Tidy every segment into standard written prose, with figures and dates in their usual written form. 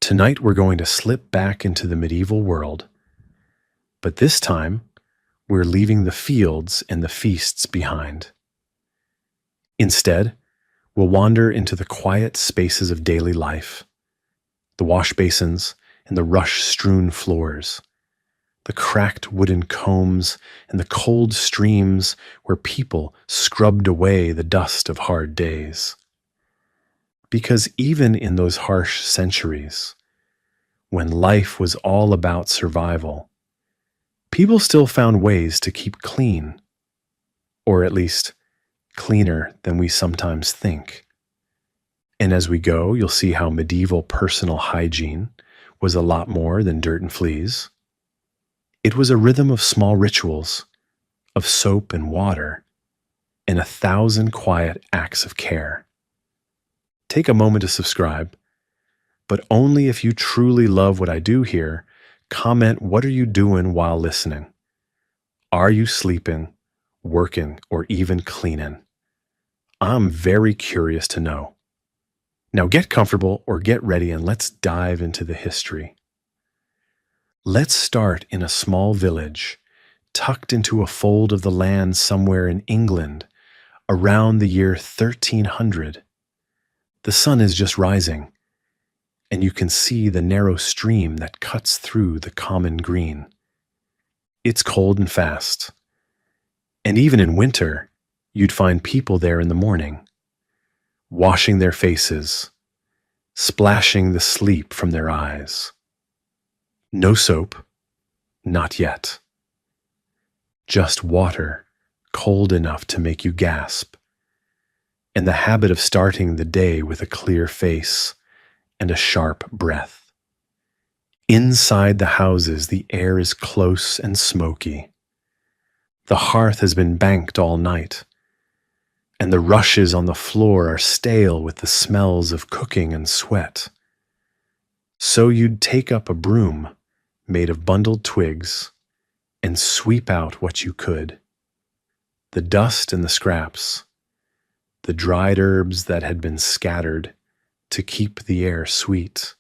Tonight we're going to slip back into the medieval world, but this time we're leaving the fields and the feasts behind. Instead, we'll wander into the quiet spaces of daily life, the wash basins and the rush-strewn floors, the cracked wooden combs and the cold streams where people scrubbed away the dust of hard days. Because even in those harsh centuries, when life was all about survival, people still found ways to keep clean, or at least cleaner than we sometimes think. And as we go, you'll see how medieval personal hygiene was a lot more than dirt and fleas. It was a rhythm of small rituals, of soap and water, and 1,000 quiet acts of care. Take a moment to subscribe, but only if you truly love what I do here. Comment, what are you doing while listening? Are you sleeping, working, or even cleaning? I'm very curious to know. Now get comfortable or get ready and let's dive into the history. Let's start in a small village, tucked into a fold of the land somewhere in England, around the year 1300. The sun is just rising, and you can see the narrow stream that cuts through the common green. It's cold and fast, and even in winter, you'd find people there in the morning, washing their faces, splashing the sleep from their eyes. No soap, not yet. Just water, cold enough to make you gasp, and the habit of starting the day with a clear face and a sharp breath. Inside the houses, the air is close and smoky. The hearth has been banked all night, and the rushes on the floor are stale with the smells of cooking and sweat. So you'd take up a broom made of bundled twigs and sweep out what you could. The dust and the scraps, the dried herbs that had been scattered to keep the air sweet.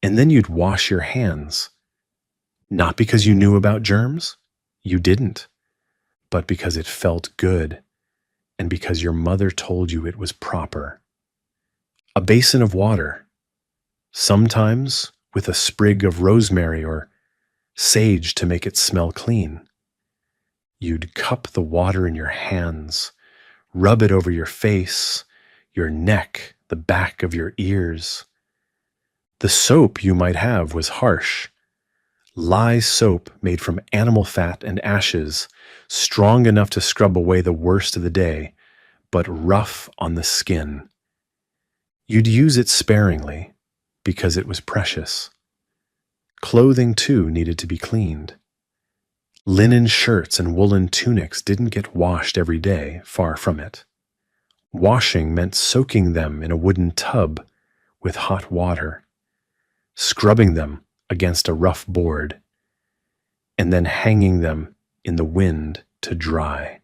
And then you'd wash your hands, not because you knew about germs, you didn't, but because it felt good and because your mother told you it was proper. A basin of water, sometimes with a sprig of rosemary or sage to make it smell clean. You'd cup the water in your hands, rub it over your face, your neck, the back of your ears. The soap you might have was harsh. Lye soap made from animal fat and ashes, strong enough to scrub away the worst of the day, but rough on the skin. You'd use it sparingly because it was precious. Clothing, too, needed to be cleaned. Linen shirts and woolen tunics didn't get washed every day, far from it. Washing meant soaking them in a wooden tub with hot water, scrubbing them against a rough board, and then hanging them in the wind to dry.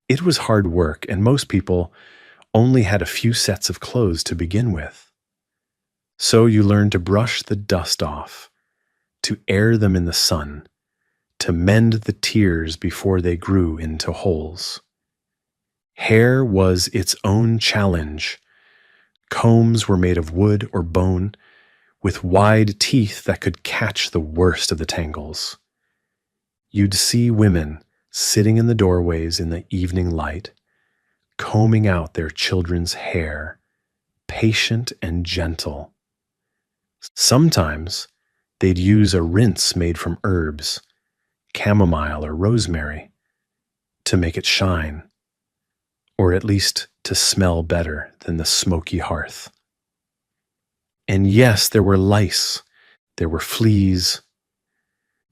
It was hard work, and most people only had a few sets of clothes to begin with. So you learned to brush the dust off, to air them in the sun, to mend the tears before they grew into holes. Hair was its own challenge. Combs were made of wood or bone, with wide teeth that could catch the worst of the tangles. You'd see women sitting in the doorways in the evening light, combing out their children's hair, patient and gentle. Sometimes they'd use a rinse made from herbs, chamomile or rosemary, to make it shine, or at least to smell better than the smoky hearth. And yes, there were lice, there were fleas.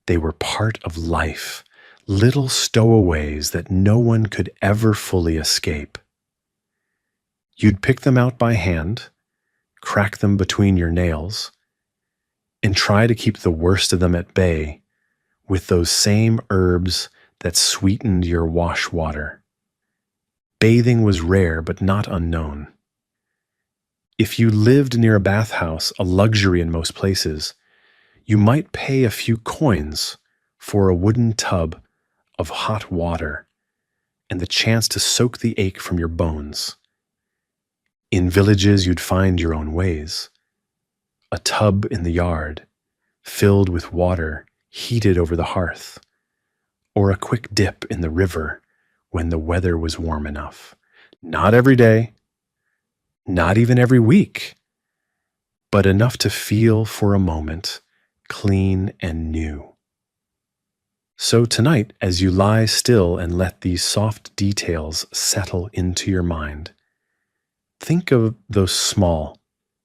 They were part of life, little stowaways that no one could ever fully escape. You'd pick them out by hand, crack them between your nails, and try to keep the worst of them at bay with those same herbs that sweetened your wash water. Bathing was rare but not unknown. If you lived near a bathhouse, a luxury in most places, you might pay a few coins for a wooden tub of hot water and the chance to soak the ache from your bones. In villages, you'd find your own ways. A tub in the yard, filled with water heated over the hearth, or a quick dip in the river when the weather was warm enough. Not every day, not even every week, but enough to feel for a moment clean and new. So tonight, as you lie still and let these soft details settle into your mind, think of those small,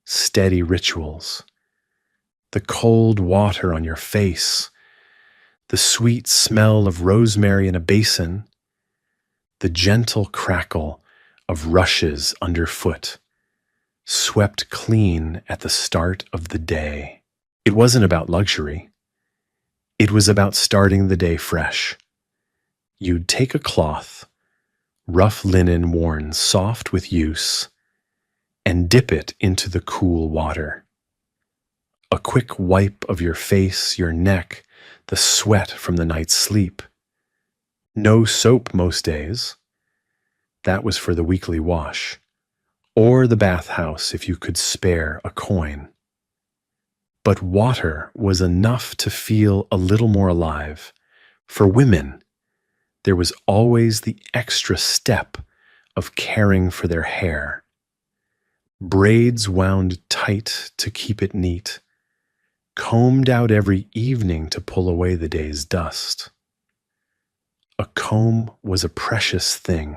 steady rituals. The cold water on your face, the sweet smell of rosemary in a basin, the gentle crackle of rushes underfoot, swept clean at the start of the day. It wasn't about luxury. It was about starting the day fresh. You'd take a cloth, rough linen worn soft with use, and dip it into the cool water. A quick wipe of your face, your neck, the sweat from the night's sleep. No soap most days. That was for the weekly wash. Or the bathhouse if you could spare a coin. But water was enough to feel a little more alive. For women, there was always the extra step of caring for their hair. Braids wound tight to keep it neat, combed out every evening to pull away the day's dust. A comb was a precious thing,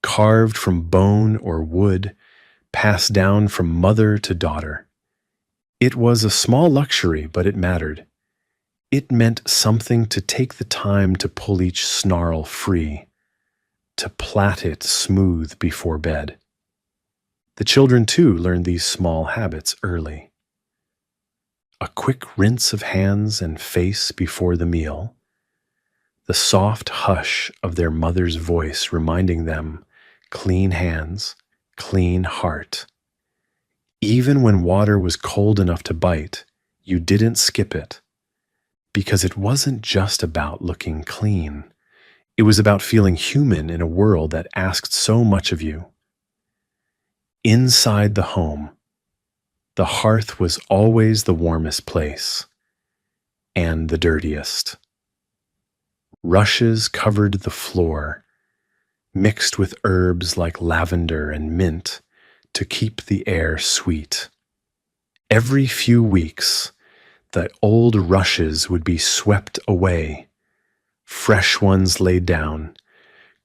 carved from bone or wood, passed down from mother to daughter. It was a small luxury, but it mattered. It meant something to take the time to pull each snarl free, to plait it smooth before bed. The children, too, learned these small habits early. A quick rinse of hands and face before the meal, the soft hush of their mother's voice reminding them, clean hands, clean heart. Even when water was cold enough to bite, you didn't skip it, because it wasn't just about looking clean. It was about feeling human in a world that asked so much of you. Inside the home, the hearth was always the warmest place, and the dirtiest. Rushes covered the floor, mixed with herbs like lavender and mint to keep the air sweet. Every few weeks, the old rushes would be swept away, fresh ones laid down,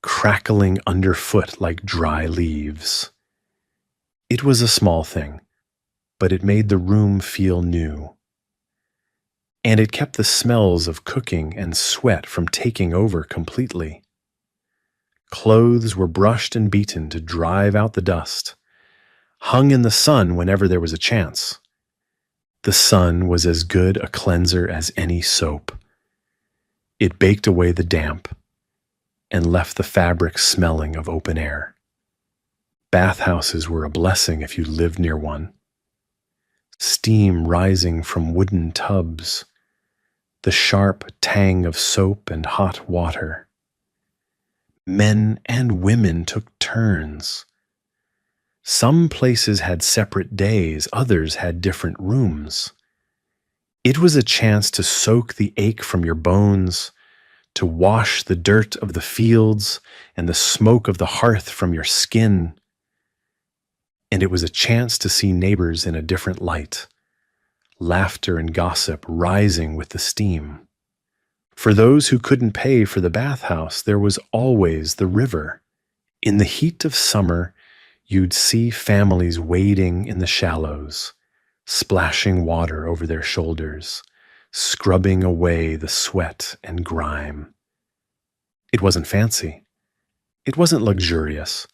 crackling underfoot like dry leaves. It was a small thing, but it made the room feel new. And it kept the smells of cooking and sweat from taking over completely. Clothes were brushed and beaten to drive out the dust, hung in the sun whenever there was a chance. The sun was as good a cleanser as any soap. It baked away the damp and left the fabric smelling of open air. Bathhouses were a blessing if you lived near one. Steam rising from wooden tubs, the sharp tang of soap and hot water. Men and women took turns. Some places had separate days, others had different rooms. It was a chance to soak the ache from your bones, to wash the dirt of the fields and the smoke of the hearth from your skin. And it was a chance to see neighbors in a different light, laughter and gossip rising with the steam. For those who couldn't pay for the bathhouse, there was always the river. In the heat of summer, you'd see families wading in the shallows, splashing water over their shoulders, scrubbing away the sweat and grime. It wasn't fancy. It wasn't luxurious,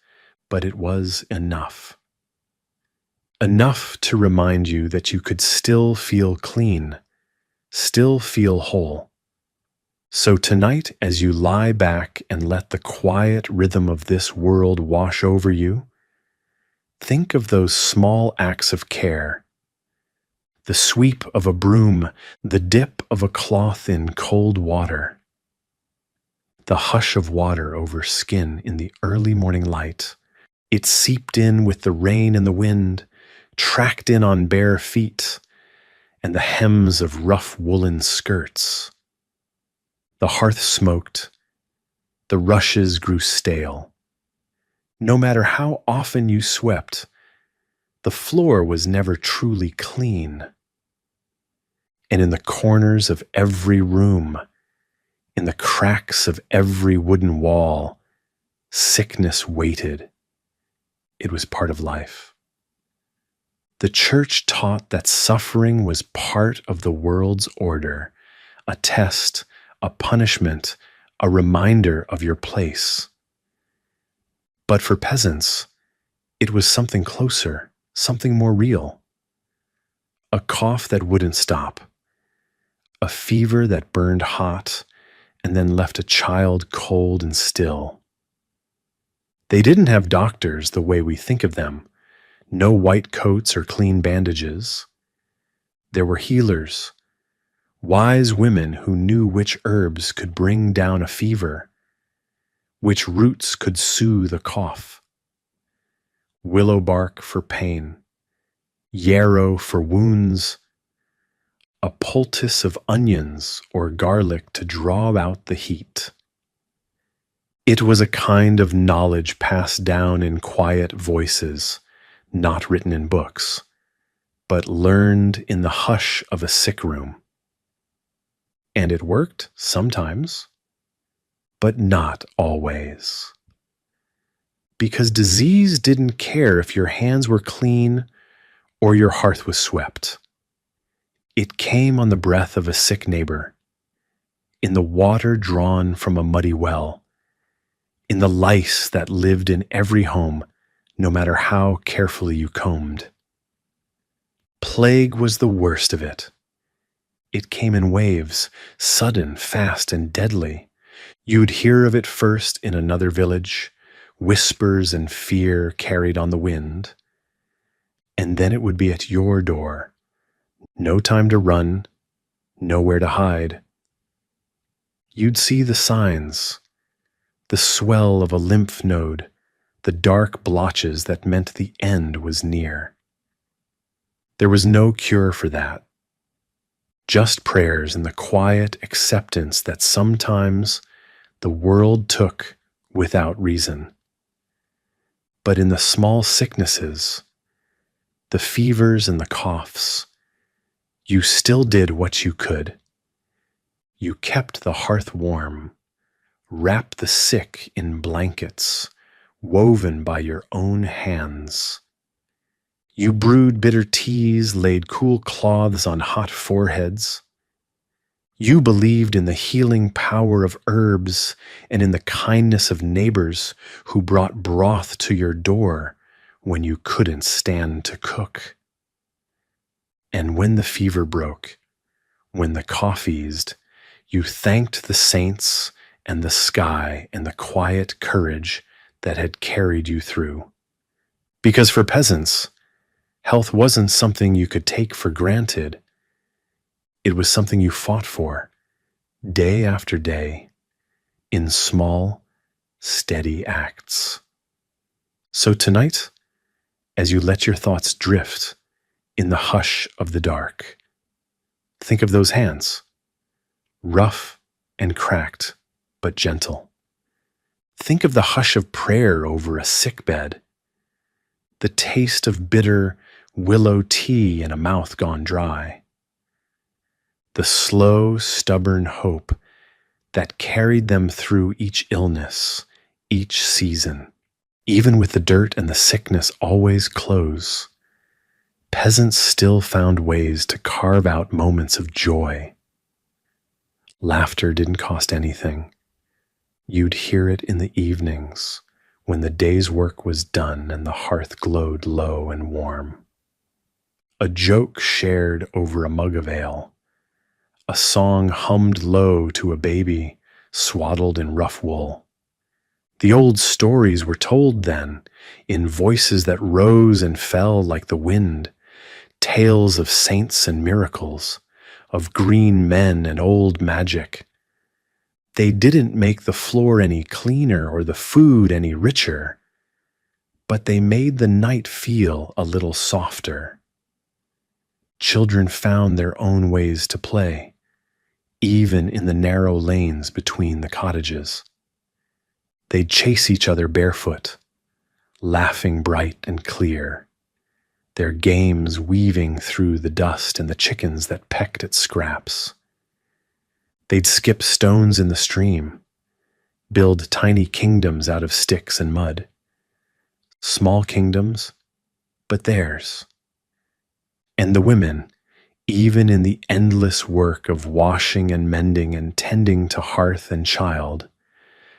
but it was enough. Enough to remind you that you could still feel clean, still feel whole. So tonight, as you lie back and let the quiet rhythm of this world wash over you, Think of those small acts of care: the sweep of a broom, the dip of a cloth in cold water, the hush of water over skin in the early morning light. It seeped in with the rain and the wind, tracked in on bare feet, and the hems of rough woolen skirts. The hearth smoked, the rushes grew stale. No matter how often you swept, the floor was never truly clean. And in the corners of every room, in the cracks of every wooden wall, sickness waited. It was part of life. The church taught that suffering was part of the world's order, a test, a punishment, a reminder of your place. But for peasants, it was something closer, something more real. A cough that wouldn't stop, a fever that burned hot and then left a child cold and still. They didn't have doctors the way we think of them, no white coats or clean bandages. There were healers, wise women who knew which herbs could bring down a fever, which roots could soothe a cough. Willow bark for pain, yarrow for wounds, a poultice of onions or garlic to draw out the heat. It was a kind of knowledge passed down in quiet voices, not written in books, but learned in the hush of a sick room. And it worked sometimes, but not always. Because disease didn't care if your hands were clean or your hearth was swept. It came on the breath of a sick neighbor, in the water drawn from a muddy well, in the lice that lived in every home, no matter how carefully you combed. Plague was the worst of it. It came in waves, sudden, fast, and deadly. You'd hear of it first in another village, whispers and fear carried on the wind, and then it would be at your door. No time to run, nowhere to hide. You'd see the signs, the swell of a lymph node, the dark blotches that meant the end was near. There was no cure for that, just prayers and the quiet acceptance that sometimes the world took without reason. But in the small sicknesses, the fevers and the coughs, you still did what you could. You kept the hearth warm, wrapped the sick in blankets, woven by your own hands. You brewed bitter teas, laid cool cloths on hot foreheads. You believed in the healing power of herbs and in the kindness of neighbors who brought broth to your door when you couldn't stand to cook. And when the fever broke, when the cough eased, you thanked the saints and the sky and the quiet courage that had carried you through. Because for peasants, health wasn't something you could take for granted. It was something you fought for, day after day, in small, steady acts. So tonight, as you let your thoughts drift in the hush of the dark, think of those hands, rough and cracked, but gentle. Think of the hush of prayer over a sick bed, the taste of bitter willow tea in a mouth gone dry, the slow, stubborn hope that carried them through each illness, each season. Even with the dirt and the sickness always close, peasants still found ways to carve out moments of joy. Laughter didn't cost anything. You'd hear it in the evenings when the day's work was done and the hearth glowed low and warm. A joke shared over a mug of ale, a song hummed low to a baby swaddled in rough wool. The old stories were told then, in voices that rose and fell like the wind, tales of saints and miracles, of green men and old magic. They didn't make the floor any cleaner or the food any richer, but they made the night feel a little softer. Children found their own ways to play, even in the narrow lanes between the cottages. They'd chase each other barefoot, laughing bright and clear, their games weaving through the dust and the chickens that pecked at scraps. They'd skip stones in the stream, build tiny kingdoms out of sticks and mud. Small kingdoms, but theirs. And the women, even in the endless work of washing and mending and tending to hearth and child,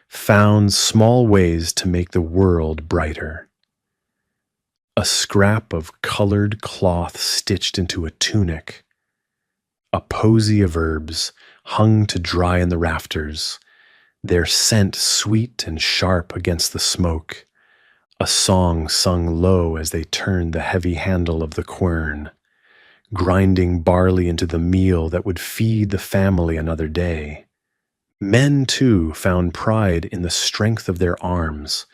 found small ways to make the world brighter. A scrap of colored cloth stitched into a tunic, a posy of herbs hung to dry in the rafters, their scent sweet and sharp against the smoke, a song sung low as they turned the heavy handle of the quern, grinding barley into the meal that would feed the family another day. Men, too, found pride in the strength of their arms,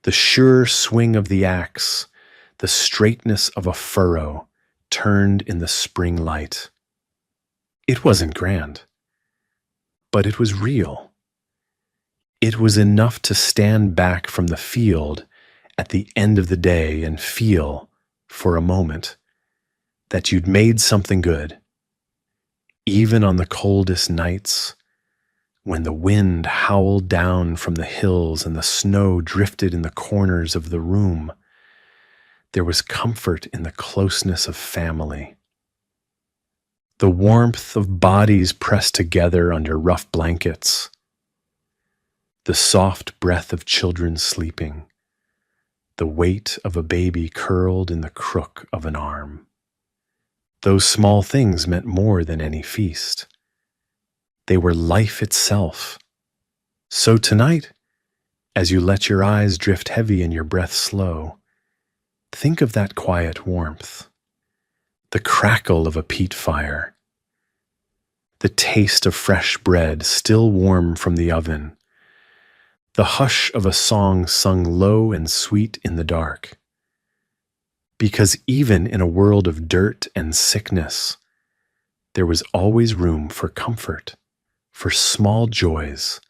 the sure swing of the axe, the straightness of a furrow turned in the spring light. It wasn't grand, but it was real. It was enough to stand back from the field at the end of the day and feel, for a moment, that you'd made something good. Even on the coldest nights, when the wind howled down from the hills and the snow drifted in the corners of the room, there was comfort in the closeness of family. The warmth of bodies pressed together under rough blankets, the soft breath of children sleeping, the weight of a baby curled in the crook of an arm. Those small things meant more than any feast. They were life itself. So tonight, as you let your eyes drift heavy and your breath slow, think of that quiet warmth, the crackle of a peat fire, the taste of fresh bread still warm from the oven, the hush of a song sung low and sweet in the dark. Because even in a world of dirt and sickness, there was always room for comfort, for small joys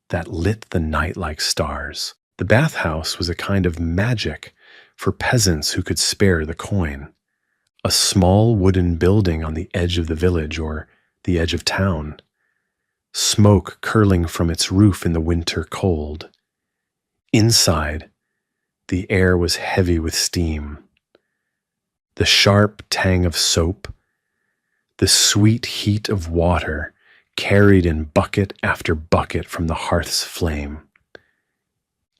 that lit the night like stars. The bathhouse was a kind of magic for peasants who could spare the coin, a small wooden building on the edge of the village or the edge of town, smoke curling from its roof in the winter cold. Inside, the air was heavy with steam. The sharp tang of soap, the sweet heat of water carried in bucket after bucket from the hearth's flame.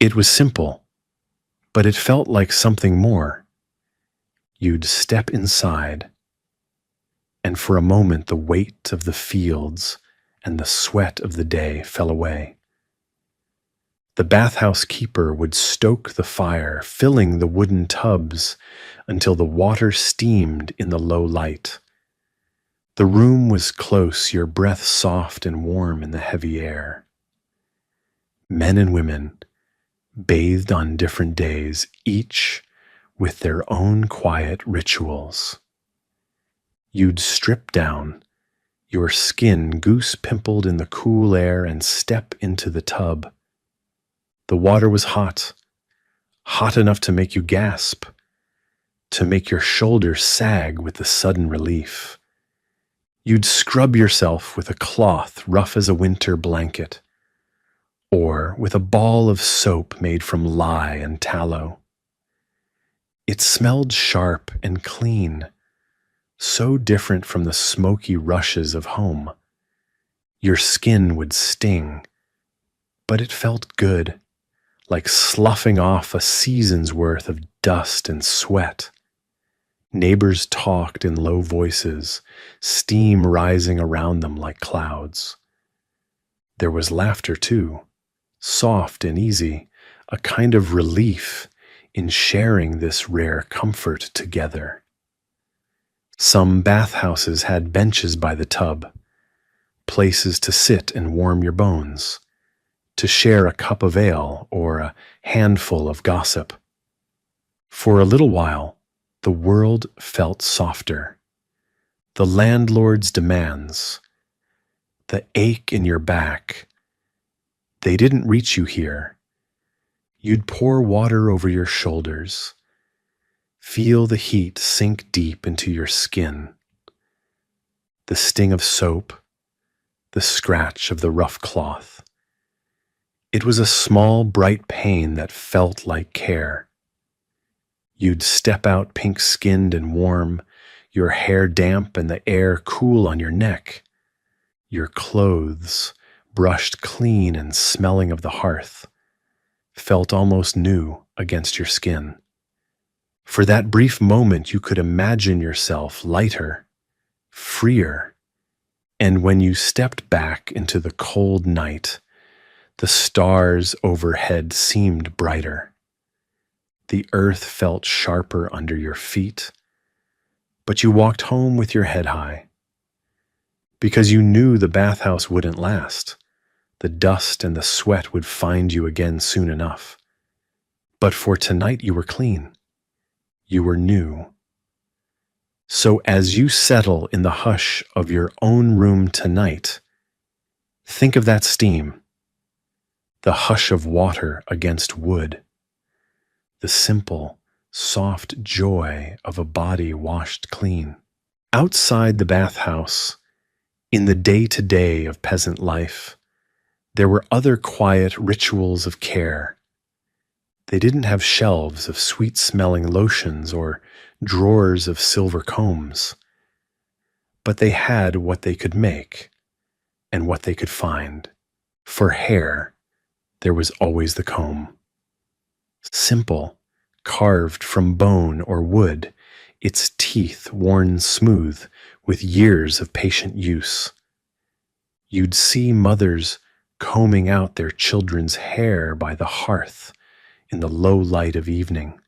It was simple, but it felt like something more. You'd step inside, and for a moment the weight of the fields and the sweat of the day fell away. The bathhouse keeper would stoke the fire, filling the wooden tubs until the water steamed in the low light. The room was close, your breath soft and warm in the heavy air. Men and women, bathed on different days, each with their own quiet rituals. You'd strip down, your skin goose-pimpled in the cool air, and step into the tub. The water was hot, hot enough to make you gasp, to make your shoulders sag with the sudden relief. You'd scrub yourself with a cloth rough as a winter blanket, or with a ball of soap made from lye and tallow. It smelled sharp and clean, so different from the smoky rushes of home. Your skin would sting, but it felt good, like sloughing off a season's worth of dust and sweat. Neighbors talked in low voices, steam rising around them like clouds. There was laughter, too, soft and easy, a kind of relief in sharing this rare comfort together. Some bathhouses had benches by the tub, places to sit and warm your bones, to share a cup of ale or a handful of gossip. For a little while, the world felt softer. The landlord's demands, the ache in your back, they didn't reach you here. You'd pour water over your shoulders, feel the heat sink deep into your skin, the sting of soap, the scratch of the rough cloth. It was a small, bright pain that felt like care. You'd step out pink-skinned and warm, your hair damp and the air cool on your neck, your clothes brushed clean and smelling of the hearth, felt almost new against your skin. For that brief moment you could imagine yourself lighter, freer, and when you stepped back into the cold night, the stars overhead seemed brighter. The earth felt sharper under your feet, but you walked home with your head high, because you knew the bathhouse wouldn't last. The dust and the sweat would find you again soon enough. But for tonight you were clean. You were new. So as you settle in the hush of your own room tonight, think of that steam, the hush of water against wood, the simple, soft joy of a body washed clean. Outside the bathhouse, in the day-to-day of peasant life, there were other quiet rituals of care. They didn't have shelves of sweet-smelling lotions or drawers of silver combs, but they had what they could make and what they could find. For hair, there was always the comb. Simple, carved from bone or wood, its teeth worn smooth with years of patient use. You'd see mothers combing out their children's hair by the hearth in the low light of evening.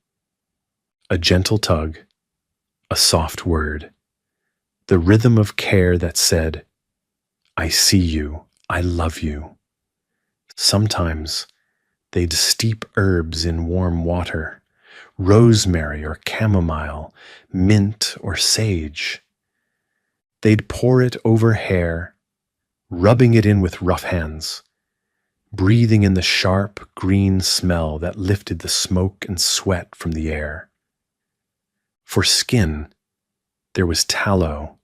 A gentle tug, a soft word, the rhythm of care that said, "I see you, I love you." Sometimes they'd steep herbs in warm water, rosemary or chamomile, mint or sage. They'd pour it over hair, rubbing it in with rough hands, breathing in the sharp green smell that lifted the smoke and sweat from the air. For skin, there was tallow,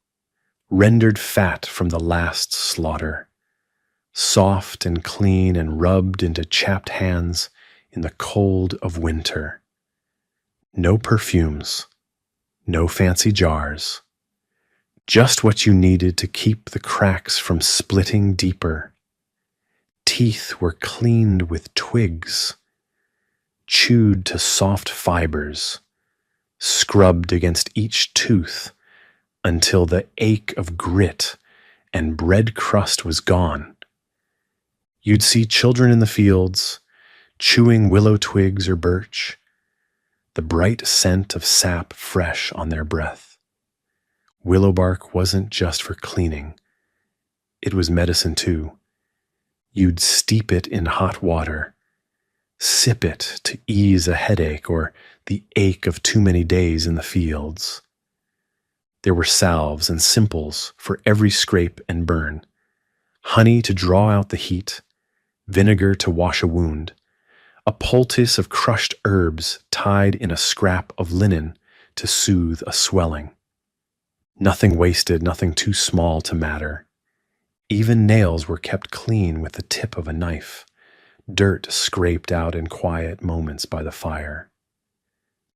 rendered fat from the last slaughter, soft and clean and rubbed into chapped hands in the cold of winter. No perfumes, no fancy jars, just what you needed to keep the cracks from splitting deeper. Teeth were cleaned with twigs, chewed to soft fibers, scrubbed against each tooth until the ache of grit and bread crust was gone. You'd see children in the fields, chewing willow twigs or birch, the bright scent of sap fresh on their breath. Willow bark wasn't just for cleaning. It was medicine too. You'd steep it in hot water, sip it to ease a headache or the ache of too many days in the fields. There were salves and simples for every scrape and burn, honey to draw out the heat, vinegar to wash a wound, a poultice of crushed herbs tied in a scrap of linen to soothe a swelling. Nothing wasted, nothing too small to matter. Even nails were kept clean with the tip of a knife, dirt scraped out in quiet moments by the fire.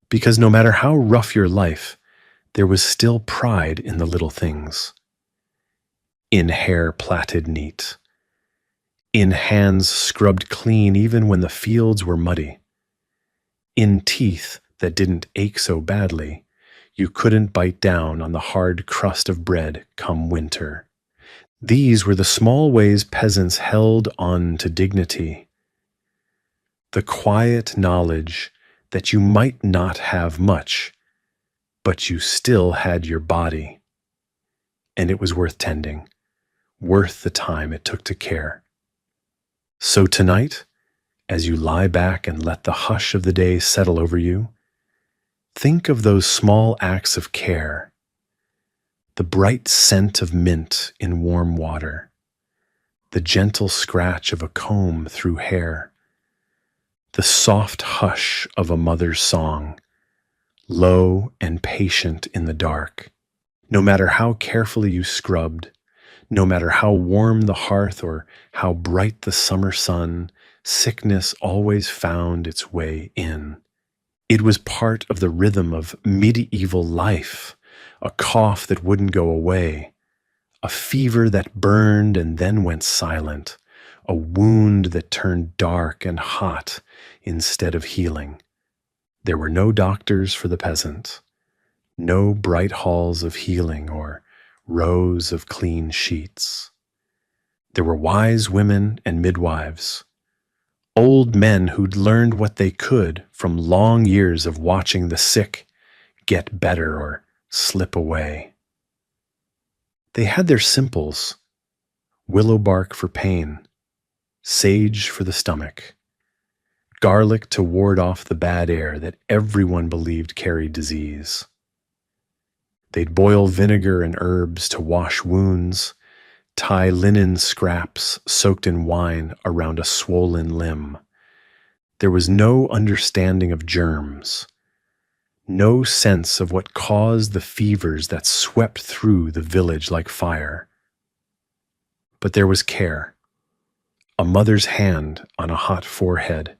Because no matter how rough your life, there was still pride in the little things. In hair plaited neat, in hands scrubbed clean even when the fields were muddy, in teeth that didn't ache so badly you couldn't bite down on the hard crust of bread come winter. These were the small ways peasants held on to dignity. The quiet knowledge that you might not have much, but you still had your body, and it was worth tending, worth the time it took to care. So tonight, as you lie back and let the hush of the day settle over you, think of those small acts of care, the bright scent of mint in warm water, the gentle scratch of a comb through hair, the soft hush of a mother's song, low and patient in the dark. No matter how carefully you scrubbed, no matter how warm the hearth or how bright the summer sun, sickness always found its way in. It was part of the rhythm of medieval life, a cough that wouldn't go away, a fever that burned and then went silent, a wound that turned dark and hot instead of healing. There were no doctors for the peasant, no bright halls of healing or rows of clean sheets. There were wise women and midwives, old men who'd learned what they could from long years of watching the sick get better or slip away. They had their simples: willow bark for pain, sage for the stomach, garlic to ward off the bad air that everyone believed carried disease. They'd boil vinegar and herbs to wash wounds, tie linen scraps soaked in wine around a swollen limb. There was no understanding of germs, no sense of what caused the fevers that swept through the village like fire. But there was care, a mother's hand on a hot forehead,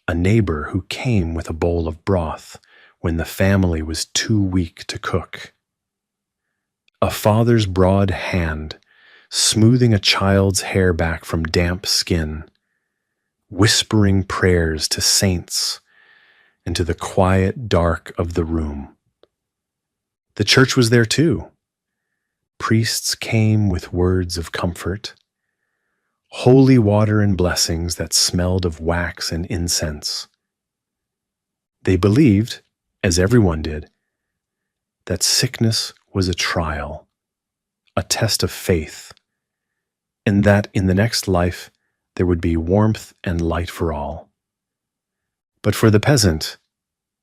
a neighbor who came with a bowl of broth when the family was too weak to cook, a father's broad hand smoothing a child's hair back from damp skin, whispering prayers to saints and to the quiet dark of the room. The church was there too. Priests came with words of comfort, holy water and blessings that smelled of wax and incense. They believed, as everyone did, that sickness was a trial, a test of faith, and that in the next life there would be warmth and light for all. But for the peasant,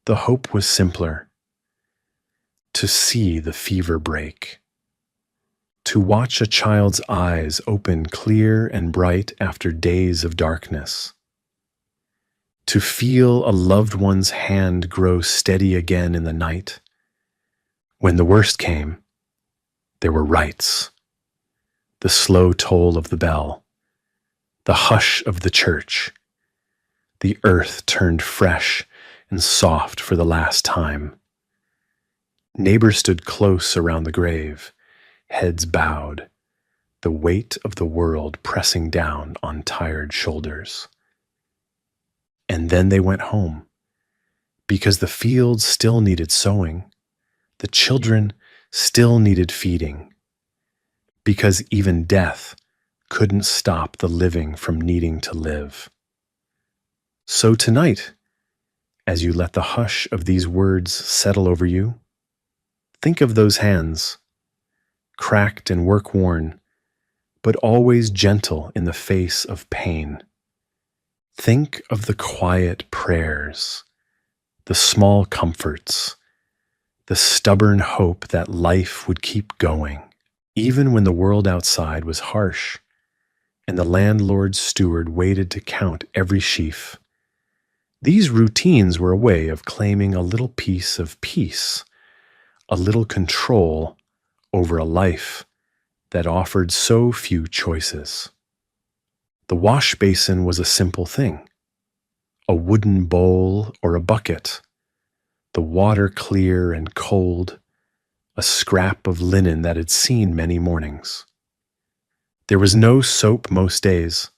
the hope was simpler: to see the fever break, to watch a child's eyes open clear and bright after days of darkness, to feel a loved one's hand grow steady again in the night. When the worst came, there were rites, the slow toll of the bell, the hush of the church. The earth turned fresh and soft for the last time. Neighbors stood close around the grave, heads bowed, the weight of the world pressing down on tired shoulders. And then they went home, because the fields still needed sowing, the children still needed feeding, because even death couldn't stop the living from needing to live. So tonight, as you let the hush of these words settle over you, think of those hands, cracked and work-worn, but always gentle in the face of pain. Think of the quiet prayers, the small comforts, the stubborn hope that life would keep going, even when the world outside was harsh and the landlord's steward waited to count every sheaf. These routines were a way of claiming a little piece of peace, a little control over a life that offered so few choices. The wash basin was a simple thing, a wooden bowl or a bucket, the water clear and cold, a scrap of linen that had seen many mornings. There was no soap most days,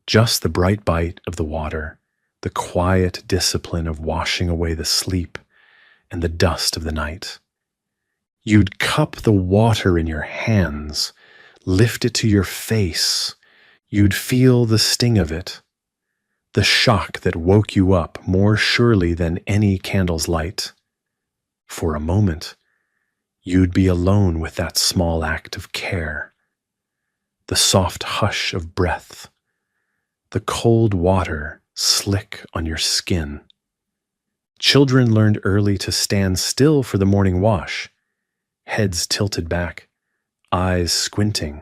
just the bright bite of the water, the quiet discipline of washing away the sleep and the dust of the night. You'd cup the water in your hands, lift it to your face. You'd feel the sting of it, the shock that woke you up more surely than any candle's light. For a moment, you'd be alone with that small act of care, the soft hush of breath, the cold water slick on your skin. Children learned early to stand still for the morning wash, heads tilted back, eyes squinting,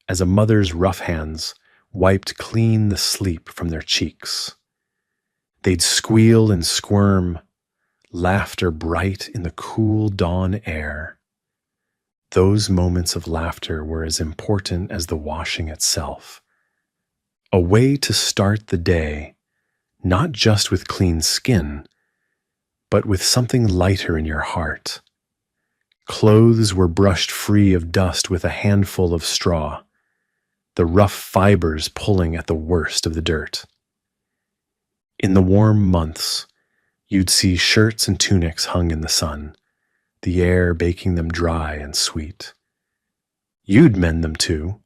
as a mother's rough hands wiped clean the sleep from their cheeks. They'd squeal and squirm, laughter bright in the cool dawn air. Those moments of laughter were as important as the washing itself. A way to start the day, not just with clean skin, but with something lighter in your heart. Clothes were brushed free of dust with a handful of straw, the rough fibers pulling at the worst of the dirt. In the warm months, you'd see shirts and tunics hung in the sun, the air baking them dry and sweet. You'd mend them too.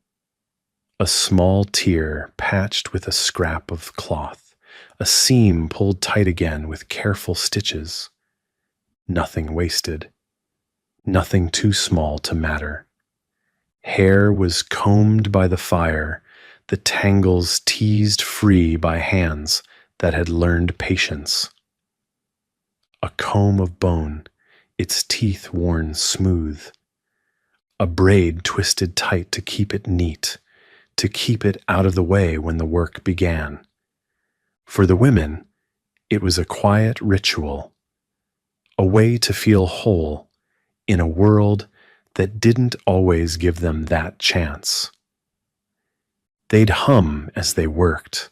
A small tear patched with a scrap of cloth, a seam pulled tight again with careful stitches. Nothing wasted. Nothing too small to matter. Hair was combed by the fire, the tangles teased free by hands that had learned patience. A comb of bone, its teeth worn smooth. A braid twisted tight to keep it neat, to keep it out of the way when the work began. For the women, it was a quiet ritual, a way to feel whole in a world that didn't always give them that chance. They'd hum as they worked,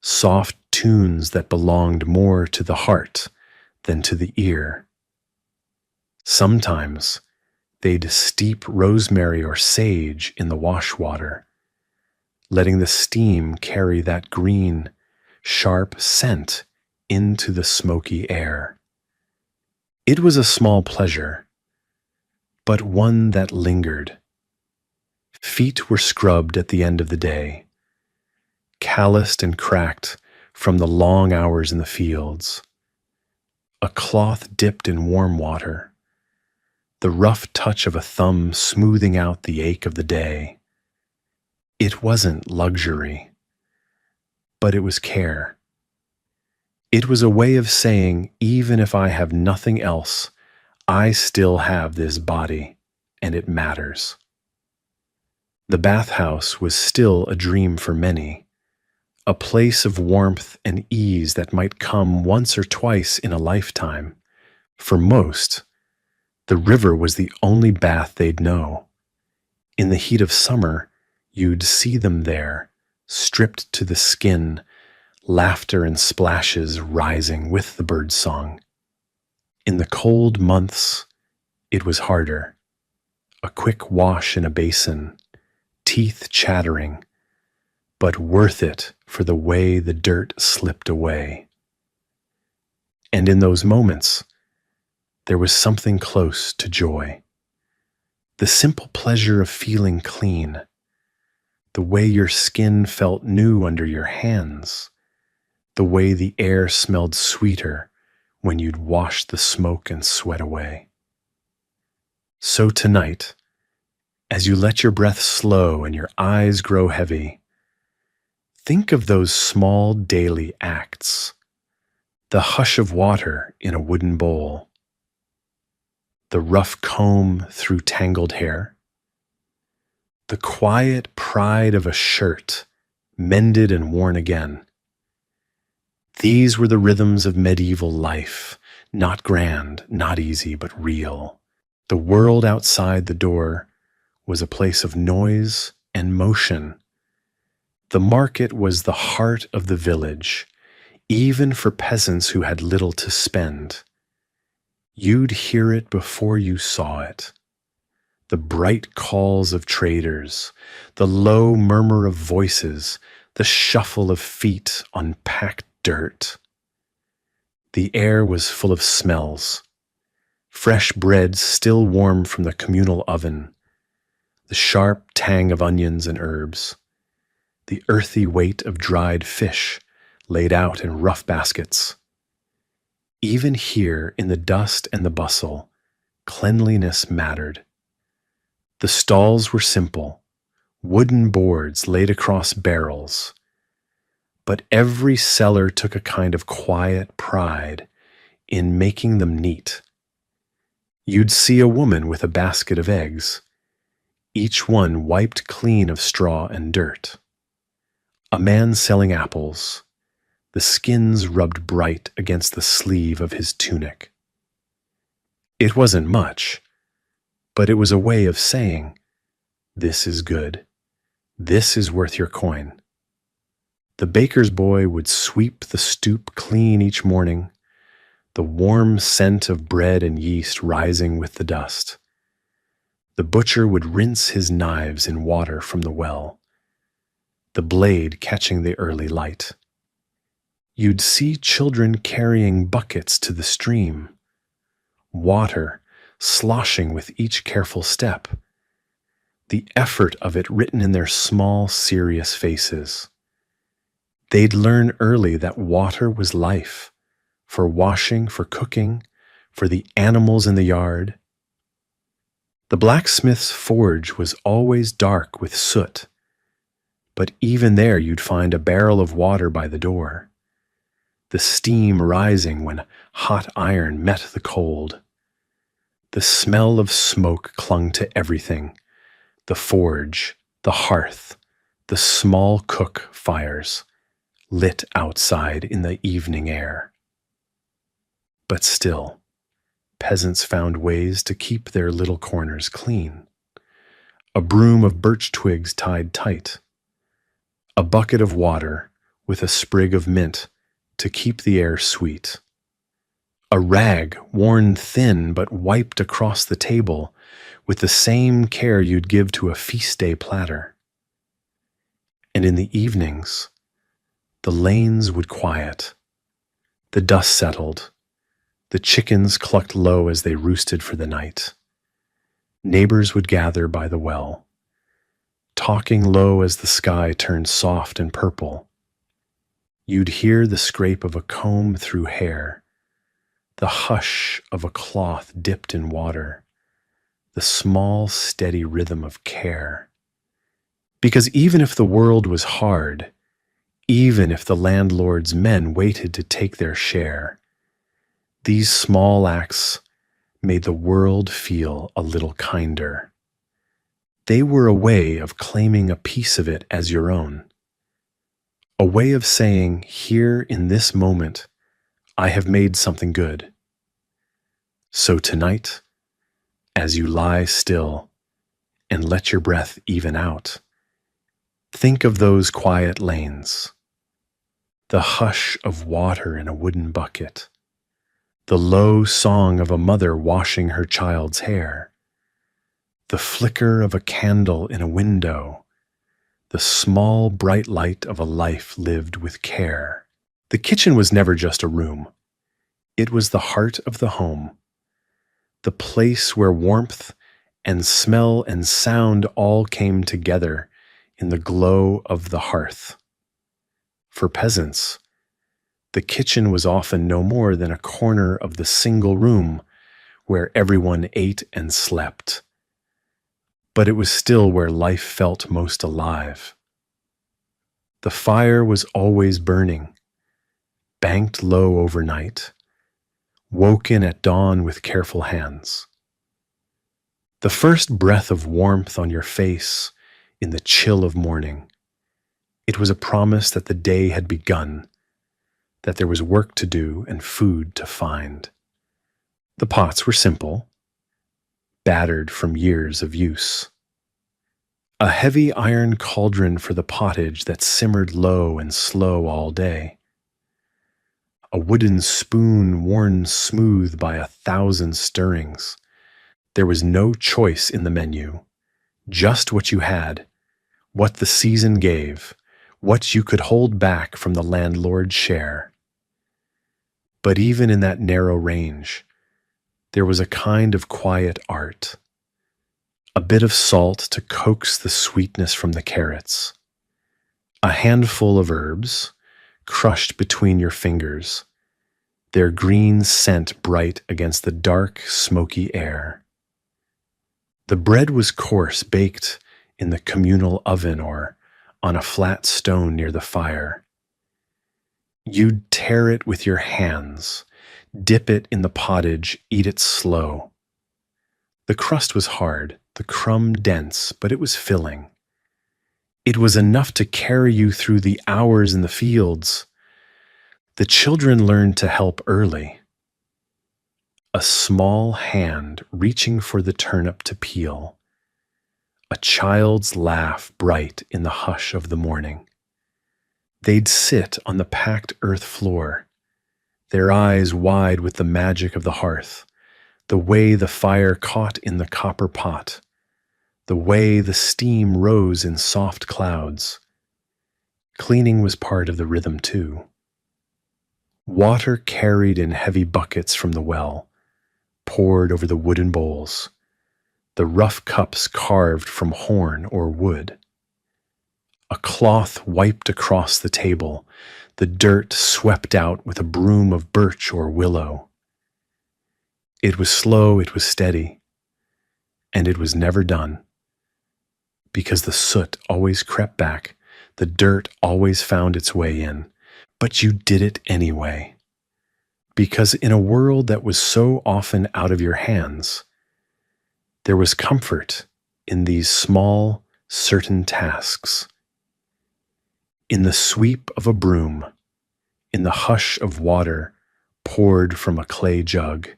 soft tunes that belonged more to the heart than to the ear. Sometimes they'd steep rosemary or sage in the wash water, letting the steam carry that green, sharp scent into the smoky air. It was a small pleasure, but one that lingered. Feet were scrubbed at the end of the day, calloused and cracked from the long hours in the fields. A cloth dipped in warm water, the rough touch of a thumb smoothing out the ache of the day. It wasn't luxury, but it was care. It was a way of saying, even if I have nothing else, I still have this body, and it matters. The bathhouse was still a dream for many, a place of warmth and ease that might come once or twice in a lifetime. For most, the river was the only bath they'd know. In the heat of summer, you'd see them there, stripped to the skin, laughter and splashes rising with the birdsong. In the cold months, it was harder. A quick wash in a basin, teeth chattering, but worth it for the way the dirt slipped away. And in those moments, there was something close to joy. The simple pleasure of feeling clean, the way your skin felt new under your hands, the way the air smelled sweeter when you'd washed the smoke and sweat away. So tonight, as you let your breath slow and your eyes grow heavy, think of those small daily acts, the hush of water in a wooden bowl, the rough comb through tangled hair, the quiet pride of a shirt mended and worn again. These were the rhythms of medieval life, not grand, not easy, but real. The world outside the door was a place of noise and motion. The market was the heart of the village, even for peasants who had little to spend. You'd hear it before you saw it. The bright calls of traders, the low murmur of voices, the shuffle of feet on packed dirt. The air was full of smells. Fresh bread still warm from the communal oven, the sharp tang of onions and herbs, the earthy weight of dried fish laid out in rough baskets. Even here, in the dust and the bustle, cleanliness mattered. The stalls were simple, wooden boards laid across barrels, but every seller took a kind of quiet pride in making them neat. You'd see a woman with a basket of eggs, each one wiped clean of straw and dirt. A man selling apples, the skins rubbed bright against the sleeve of his tunic. It wasn't much, but it was a way of saying, "This is good. This is worth your coin." The baker's boy would sweep the stoop clean each morning, the warm scent of bread and yeast rising with the dust. The butcher would rinse his knives in water from the well, the blade catching the early light. You'd see children carrying buckets to the stream, water sloshing with each careful step, the effort of it written in their small, serious faces. They'd learn early that water was life, for washing, for cooking, for the animals in the yard. The blacksmith's forge was always dark with soot, but even there you'd find a barrel of water by the door, the steam rising when hot iron met the cold. The smell of smoke clung to everything, the forge, the hearth, the small cook fires, lit outside in the evening air. But still, peasants found ways to keep their little corners clean. A broom of birch twigs tied tight, a bucket of water with a sprig of mint to keep the air sweet, a rag worn thin but wiped across the table with the same care you'd give to a feast day platter. And in the evenings, the lanes would quiet, the dust settled, the chickens clucked low as they roosted for the night. Neighbors would gather by the well, talking low as the sky turned soft and purple. You'd hear the scrape of a comb through hair, the hush of a cloth dipped in water, the small, steady rhythm of care. Because even if the world was hard, even if the landlord's men waited to take their share, these small acts made the world feel a little kinder. They were a way of claiming a piece of it as your own, a way of saying, here in this moment, I have made something good. So tonight, as you lie still and let your breath even out, think of those quiet lanes, the hush of water in a wooden bucket, the low song of a mother washing her child's hair, the flicker of a candle in a window, the small bright light of a life lived with care. The kitchen was never just a room. It was the heart of the home, the place where warmth and smell and sound all came together in the glow of the hearth. For peasants, the kitchen was often no more than a corner of the single room where everyone ate and slept. But it was still where life felt most alive. The fire was always burning, banked low overnight, woken at dawn with careful hands. The first breath of warmth on your face in the chill of morning, it was a promise that the day had begun, that there was work to do and food to find. The pots were simple, battered from years of use. A heavy iron cauldron for the pottage that simmered low and slow all day. A wooden spoon worn smooth by 1,000 stirrings. There was no choice in the menu, just what you had, what the season gave, what you could hold back from the landlord's share. But even in that narrow range, there was a kind of quiet art, a bit of salt to coax the sweetness from the carrots, a handful of herbs, crushed between your fingers, their green scent bright against the dark, smoky air. The bread was coarse, baked in the communal oven or on a flat stone near the fire. You'd tear it with your hands, dip it in the pottage, eat it slow. The crust was hard, the crumb dense, but it was filling. It was enough to carry you through the hours in the fields. The children learned to help early. A small hand reaching for the turnip to peel. A child's laugh bright in the hush of the morning. They'd sit on the packed earth floor, their eyes wide with the magic of the hearth, the way the fire caught in the copper pot, the way the steam rose in soft clouds. Cleaning was part of the rhythm too. Water carried in heavy buckets from the well, poured over the wooden bowls, the rough cups carved from horn or wood. A cloth wiped across the table, the dirt swept out with a broom of birch or willow. It was slow, it was steady, and it was never done, because the soot always crept back, the dirt always found its way in, but you did it anyway. Because in a world that was so often out of your hands, there was comfort in these small, certain tasks. In the sweep of a broom, in the hush of water poured from a clay jug,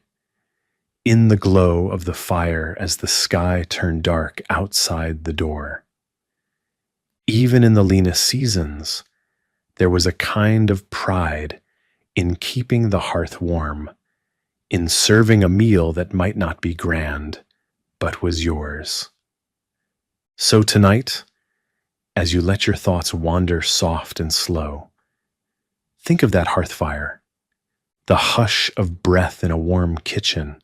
in the glow of the fire as the sky turned dark outside the door. Even in the leanest seasons, there was a kind of pride in keeping the hearth warm, in serving a meal that might not be grand, but was yours. So tonight, as you let your thoughts wander soft and slow, think of that hearth fire, the hush of breath in a warm kitchen,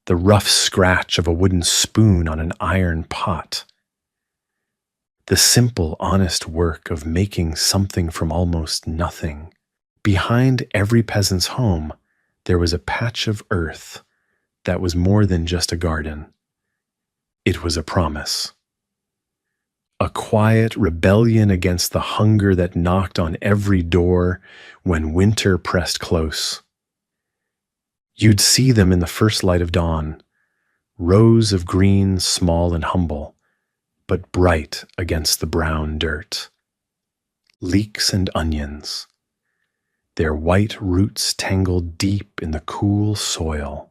the rough scratch of a wooden spoon on an iron pot, the simple, honest work of making something from almost nothing. Behind every peasant's home, there was a patch of earth that was more than just a garden. It was a promise. A quiet rebellion against the hunger that knocked on every door when winter pressed close. You'd see them in the first light of dawn, rows of green, small and humble, but bright against the brown dirt. Leeks and onions, their white roots tangled deep in the cool soil.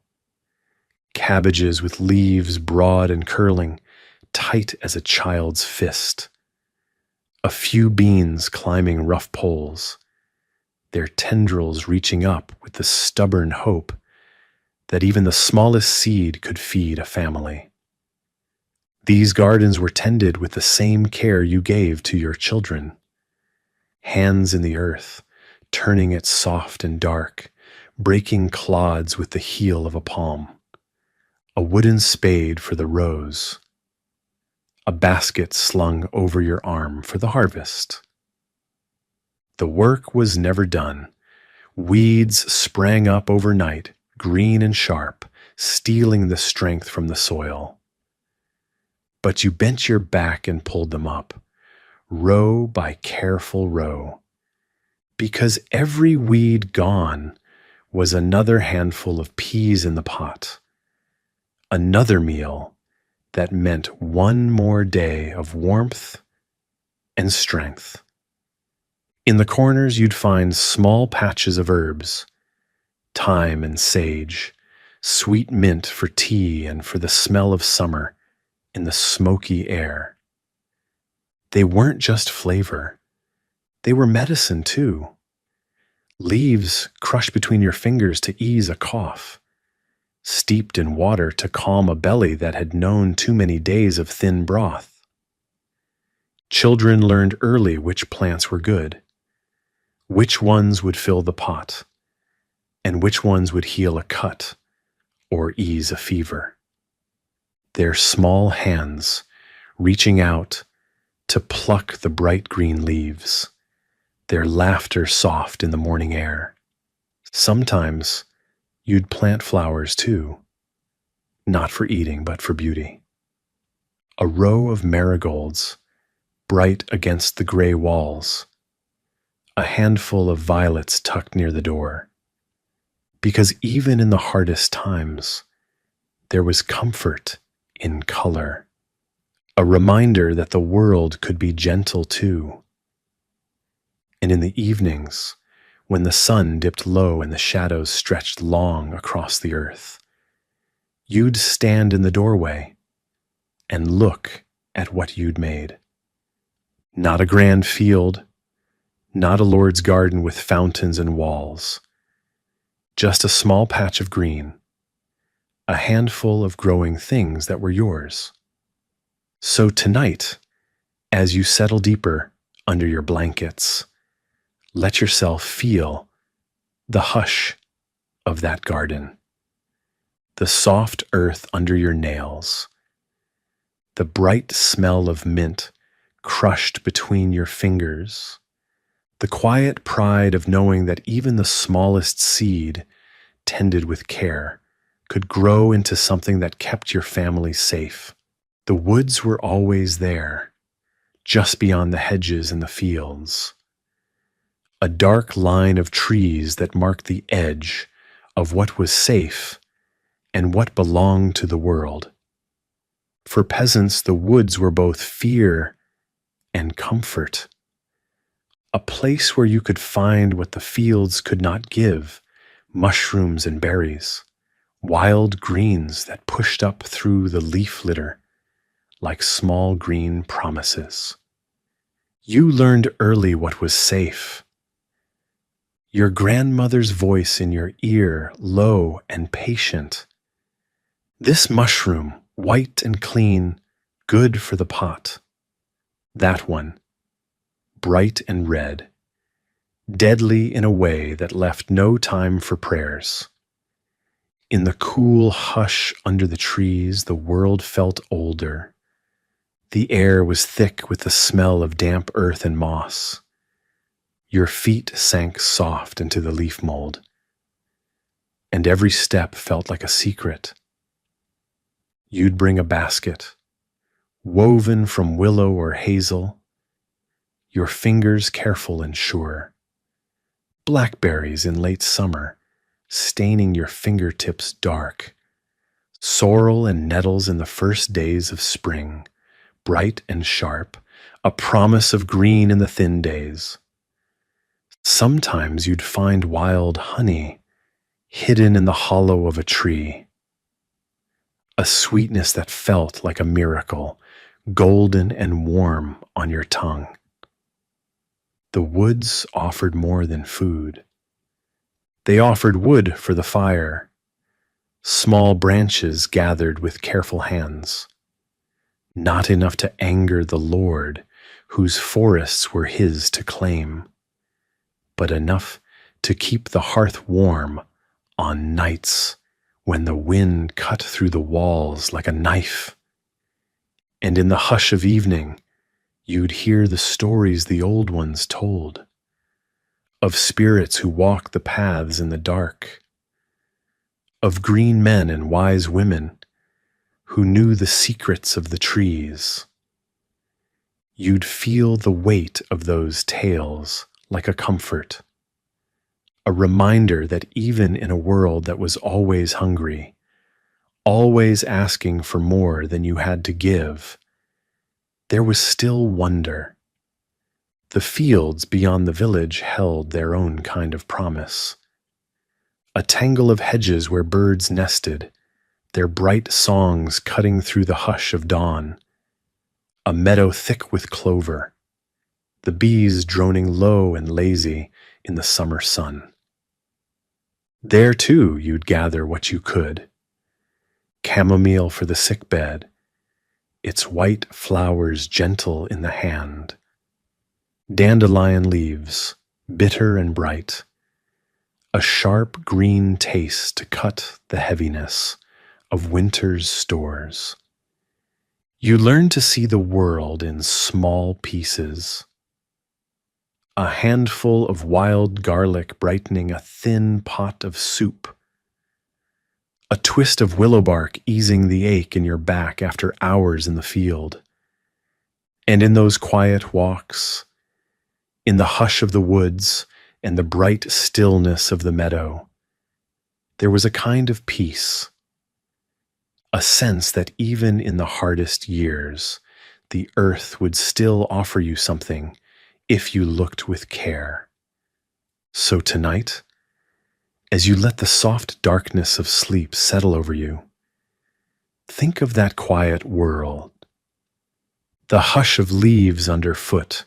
Cabbages with leaves broad and curling, tight as a child's fist. A few beans climbing rough poles, their tendrils reaching up with the stubborn hope that even the smallest seed could feed a family. These gardens were tended with the same care you gave to your children. Hands in the earth, turning it soft and dark, breaking clods with the heel of a palm. A wooden spade for the rows. A basket slung over your arm for the harvest. The work was never done. Weeds sprang up overnight, green and sharp, stealing the strength from the soil. But you bent your back and pulled them up, row by careful row, because every weed gone was another handful of peas in the pot, another meal that meant one more day of warmth and strength. In the corners you'd find small patches of herbs, thyme and sage, sweet mint for tea and for the smell of summer in the smoky air. They weren't just flavor, they were medicine too. Leaves crushed between your fingers to ease a cough, steeped in water to calm a belly that had known too many days of thin broth. Children learned early which plants were good, which ones would fill the pot, and which ones would heal a cut or ease a fever. Their small hands reaching out to pluck the bright green leaves, their laughter soft in the morning air. Sometimes you'd plant flowers too, not for eating but for beauty. A row of marigolds, bright against the gray walls, a handful of violets tucked near the door. Because even in the hardest times, there was comfort in color, a reminder that the world could be gentle too. And in the evenings, when the sun dipped low and the shadows stretched long across the earth, you'd stand in the doorway and look at what you'd made. Not a grand field, not a lord's garden with fountains and walls, just a small patch of green, a handful of growing things that were yours. So tonight, as you settle deeper under your blankets, let yourself feel the hush of that garden, the soft earth under your nails, the bright smell of mint crushed between your fingers, the quiet pride of knowing that even the smallest seed, tended with care, could grow into something that kept your family safe. The woods were always there, just beyond the hedges and the fields. A dark line of trees that marked the edge of what was safe and what belonged to the world. For peasants, the woods were both fear and comfort. A place where you could find what the fields could not give, mushrooms and berries, wild greens that pushed up through the leaf litter like small green promises. You learned early what was safe. Your grandmother's voice in your ear, low and patient. This mushroom, white and clean, good for the pot. That one, bright and red, deadly in a way that left no time for prayers. In the cool hush under the trees, the world felt older. The air was thick with the smell of damp earth and moss. Your feet sank soft into the leaf mold, and every step felt like a secret. You'd bring a basket, woven from willow or hazel, your fingers careful and sure. Blackberries in late summer, staining your fingertips dark. Sorrel and nettles in the first days of spring, bright and sharp, a promise of green in the thin days. Sometimes you'd find wild honey hidden in the hollow of a tree, a sweetness that felt like a miracle, golden and warm on your tongue. The woods offered more than food. They offered wood for the fire, small branches gathered with careful hands, not enough to anger the Lord, whose forests were his to claim, but enough to keep the hearth warm on nights when the wind cut through the walls like a knife. And in the hush of evening, you'd hear the stories the old ones told, of spirits who walked the paths in the dark, of green men and wise women who knew the secrets of the trees. You'd feel the weight of those tales like a comfort, a reminder that even in a world that was always hungry, always asking for more than you had to give, there was still wonder. The fields beyond the village held their own kind of promise. A tangle of hedges where birds nested, their bright songs cutting through the hush of dawn. A meadow thick with clover, the bees droning low and lazy in the summer sun. There, too, you'd gather what you could. Chamomile for the sickbed, its white flowers gentle in the hand. Dandelion leaves, bitter and bright. A sharp green taste to cut the heaviness of winter's stores. You learn to see the world in small pieces. a handful of wild garlic brightening a thin pot of soup, a twist of willow bark easing the ache in your back after hours in the field. And in those quiet walks, in the hush of the woods and the bright stillness of the meadow, there was a kind of peace, a sense that even in the hardest years, the earth would still offer you something if you looked with care. So tonight, as you let the soft darkness of sleep settle over you, think of that quiet world, the hush of leaves underfoot,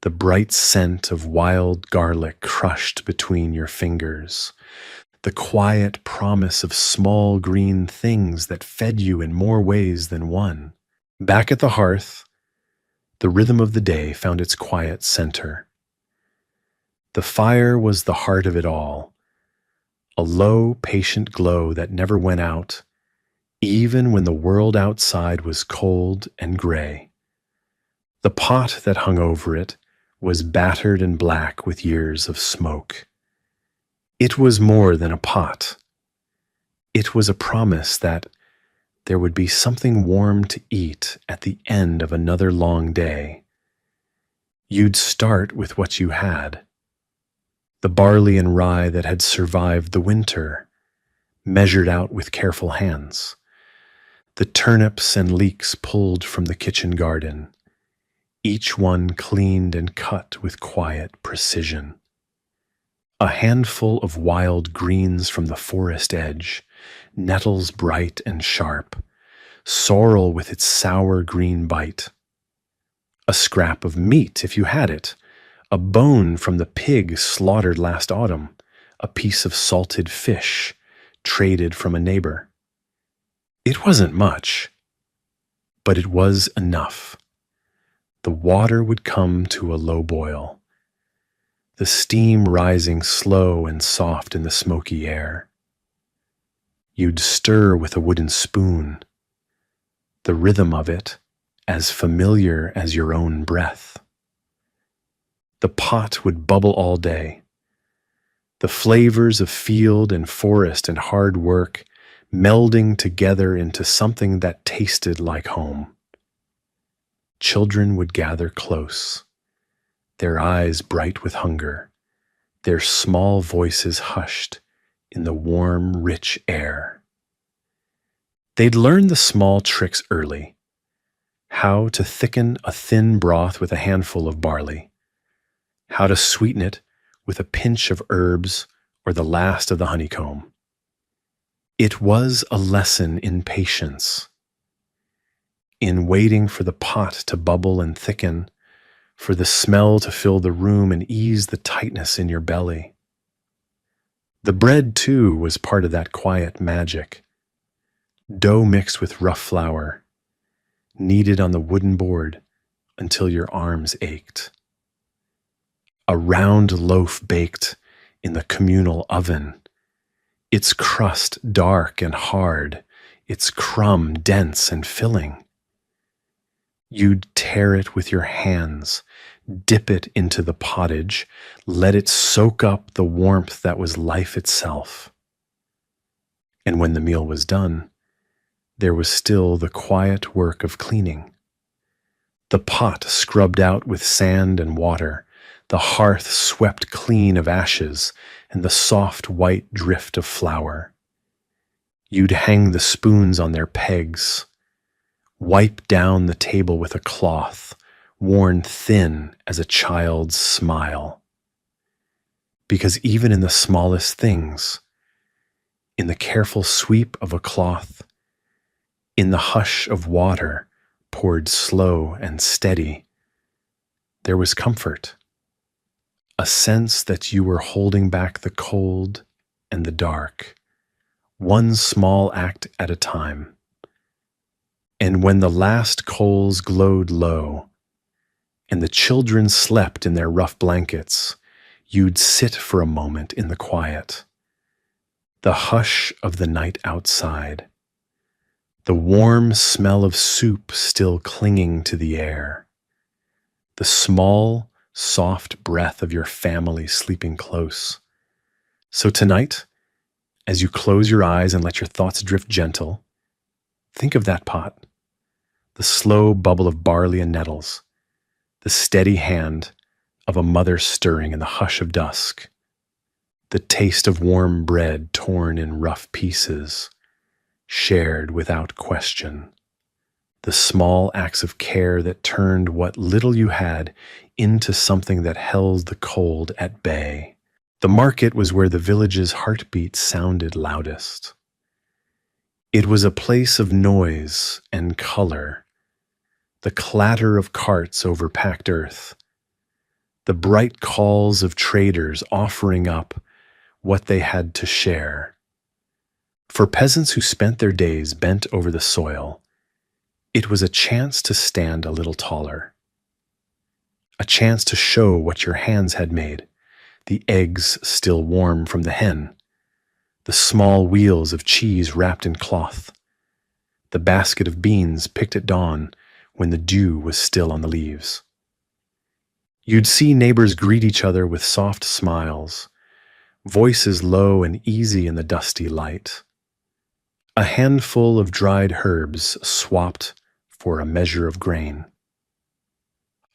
the bright scent of wild garlic crushed between your fingers, the quiet promise of small green things that fed you in more ways than one. Back at the hearth, the rhythm of the day found its quiet center. The fire was the heart of it all, a low, patient glow that never went out, even when the world outside was cold and gray. The pot that hung over it was battered and black with years of smoke. It was more than a pot. It was a promise that there would be something warm to eat at the end of another long day. You'd start with what you had. The barley and rye that had survived the winter, measured out with careful hands. The turnips and leeks pulled from the kitchen garden, each one cleaned and cut with quiet precision. A handful of wild greens from the forest edge, nettles bright and sharp, sorrel with its sour green bite. A scrap of meat, if you had it, a bone from the pig slaughtered last autumn, a piece of salted fish traded from a neighbor. It wasn't much, but it was enough. The water would come to a low boil, the steam rising slow and soft in the smoky air. You'd stir with a wooden spoon, the rhythm of it as familiar as your own breath. The pot would bubble all day, the flavors of field and forest and hard work melding together into something that tasted like home. Children would gather close, their eyes bright with hunger, their small voices hushed in the warm, rich air. They'd learn the small tricks early, how to thicken a thin broth with a handful of barley, how to sweeten it with a pinch of herbs or the last of the honeycomb. It was a lesson in patience, in waiting for the pot to bubble and thicken, for the smell to fill the room and ease the tightness in your belly. The bread, too, was part of that quiet magic. Dough mixed with rough flour, kneaded on the wooden board until your arms ached. A round loaf baked in the communal oven, its crust dark and hard, its crumb dense and filling. You'd tear it with your hands, dip it into the pottage, let it soak up the warmth that was life itself. And when the meal was done, there was still the quiet work of cleaning. The pot scrubbed out with sand and water, the hearth swept clean of ashes and the soft white drift of flour. You'd hang the spoons on their pegs, wipe down the table with a cloth worn thin as a child's smile. Because even in the smallest things, in the careful sweep of a cloth, in the hush of water poured slow and steady, there was comfort, a sense that you were holding back the cold and the dark, one small act at a time. And when the last coals glowed low, and the children slept in their rough blankets, you'd sit for a moment in the quiet, the hush of the night outside, the warm smell of soup still clinging to the air, the small, soft breath of your family sleeping close. So tonight, as you close your eyes and let your thoughts drift gentle, think of that pot, the slow bubble of barley and nettles, the steady hand of a mother stirring in the hush of dusk, the taste of warm bread torn in rough pieces, shared without question, the small acts of care that turned what little you had into something that held the cold at bay. The market was where the village's heartbeat sounded loudest. It was a place of noise and color, the clatter of carts over packed earth, the bright calls of traders offering up what they had to share. For peasants who spent their days bent over the soil, it was a chance to stand a little taller, a chance to show what your hands had made, the eggs still warm from the hen, the small wheels of cheese wrapped in cloth, the basket of beans picked at dawn when the dew was still on the leaves. You'd see neighbors greet each other with soft smiles, voices low and easy in the dusty light. A handful of dried herbs swapped for a measure of grain.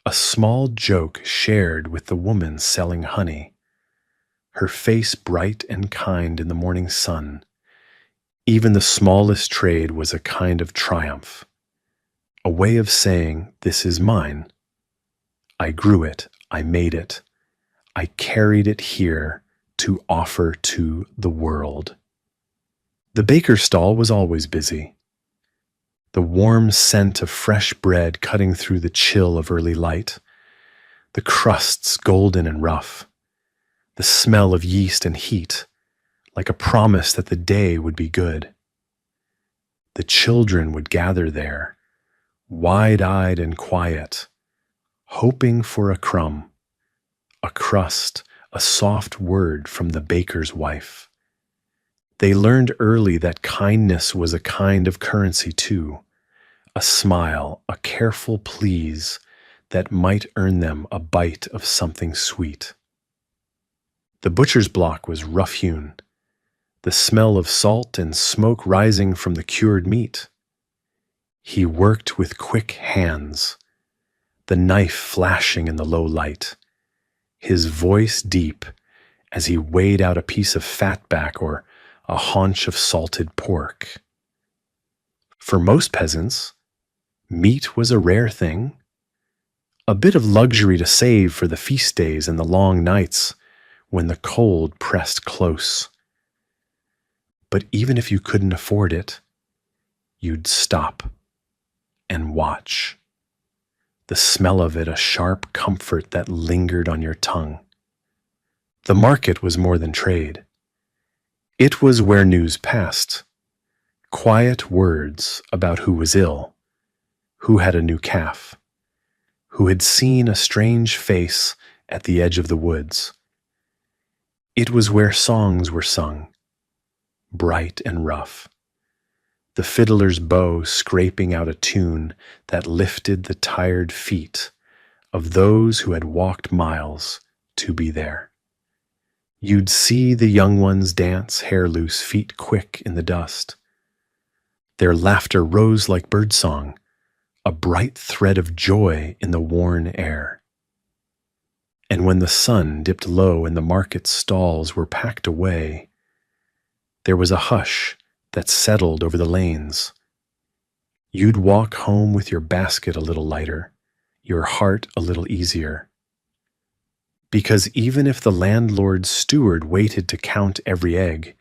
A small joke shared with the woman selling honey, her face bright and kind in the morning sun. Even the smallest trade was a kind of triumph, a way of saying, "This is mine. I grew it, I made it, I carried it here to offer to the world." The baker's stall was always busy. The warm scent of fresh bread cutting through the chill of early light, the crusts golden and rough, the smell of yeast and heat, like a promise that the day would be good. The children would gather there, wide-eyed and quiet, hoping for a crumb, a crust, a soft word from the baker's wife. They learned early that kindness was a kind of currency too, a smile, a careful please that might earn them a bite of something sweet. The butcher's block was rough-hewn, the smell of salt and smoke rising from the cured meat. He worked with quick hands, the knife flashing in the low light, his voice deep as he weighed out a piece of fatback or a haunch of salted pork. For most peasants, meat was a rare thing, a bit of luxury to save for the feast days and the long nights when the cold pressed close. But even if you couldn't afford it, you'd stop and watch. The smell of it a sharp comfort that lingered on your tongue. The market was more than trade. It was where news passed. Quiet words about who was ill, who had a new calf, who had seen a strange face at the edge of the woods. It was where songs were sung, bright and rough, the fiddler's bow scraping out a tune that lifted the tired feet of those who had walked miles to be there. You'd see the young ones dance hair loose, feet quick in the dust. Their laughter rose like birdsong, a bright thread of joy in the worn air. And when the sun dipped low and the market stalls were packed away, there was a hush that settled over the lanes. You'd walk home with your basket a little lighter, your heart a little easier. Because even if the landlord's steward waited to count every egg,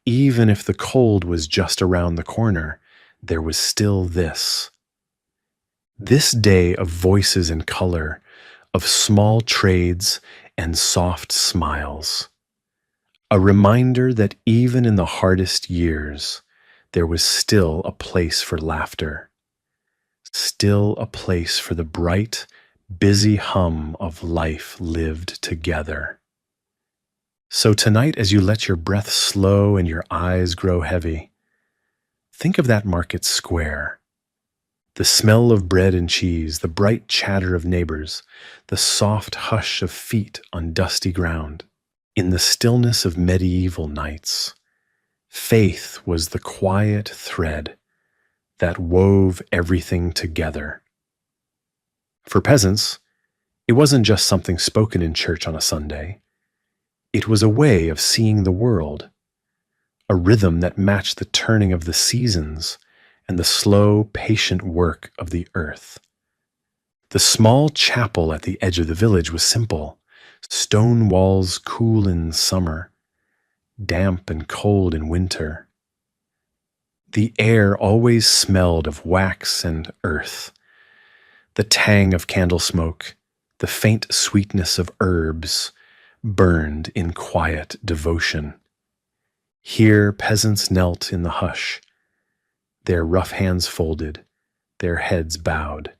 even if the cold was just around the corner, there was still this day of voices and color, of small trades and soft smiles. A reminder that even in the hardest years, there was still a place for laughter, still a place for the bright, busy hum of life lived together. So tonight, as you let your breath slow and your eyes grow heavy, think of that market square, The smell of bread and cheese, the bright chatter of neighbors, the soft hush of feet on dusty ground. In the stillness of medieval nights, faith was the quiet thread that wove everything together. For peasants, it wasn't just something spoken in church on a Sunday. It was a way of seeing the world, a rhythm that matched the turning of the seasons and the slow, patient work of the earth. The small chapel at the edge of the village was simple: stone walls cool in summer, damp and cold in winter. The air always smelled of wax and earth, the tang of candle smoke, the faint sweetness of herbs burned in quiet devotion. Here peasants knelt in the hush, their rough hands folded, their heads bowed.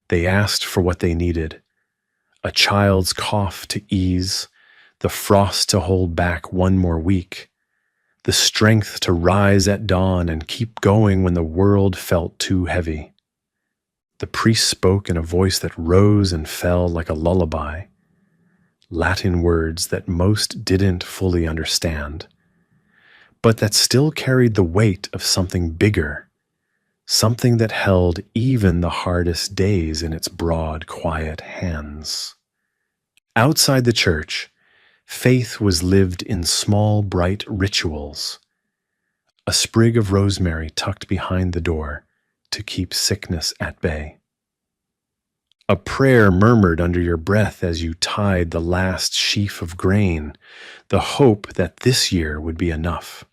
They asked for what they needed: a child's cough to ease, the frost to hold back one more week, the strength to rise at dawn and keep going when the world felt too heavy. The priest spoke in a voice that rose and fell like a lullaby, Latin words that most didn't fully understand, but that still carried the weight of something bigger, something that held even the hardest days in its broad, quiet hands. Outside the church, faith was lived in small, bright rituals. A sprig of rosemary tucked behind the door to keep sickness at bay. A prayer murmured under your breath as you tied the last sheaf of grain, the hope that this year would be enough.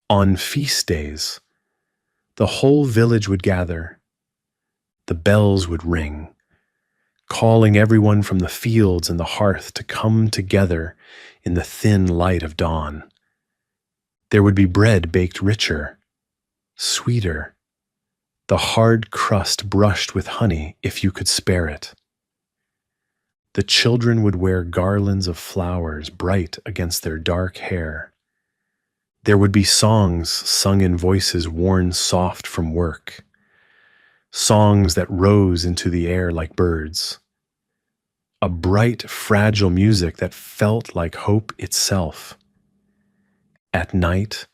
On feast days, the whole village would gather. The bells would ring, calling everyone from the fields and the hearth to come together in the thin light of dawn. There would be bread baked richer, sweeter, the hard crust brushed with honey if you could spare it. The children would wear garlands of flowers bright against their dark hair. There would be songs sung in voices worn soft from work, songs that rose into the air like birds. A bright, fragile music that felt like hope itself. At night,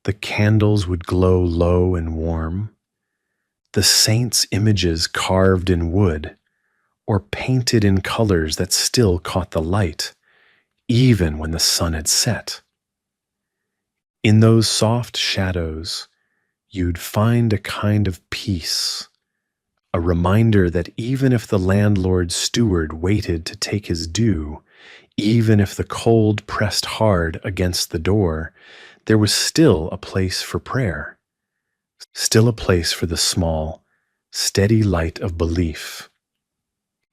the candles would glow low and warm. The saints' images carved in wood or painted in colors that still caught the light, even when the sun had set. In those soft shadows, you'd find a kind of peace, a reminder that even if the landlord's steward waited to take his due, even if the cold pressed hard against the door, there was still a place for prayer, still a place for the small, steady light of belief.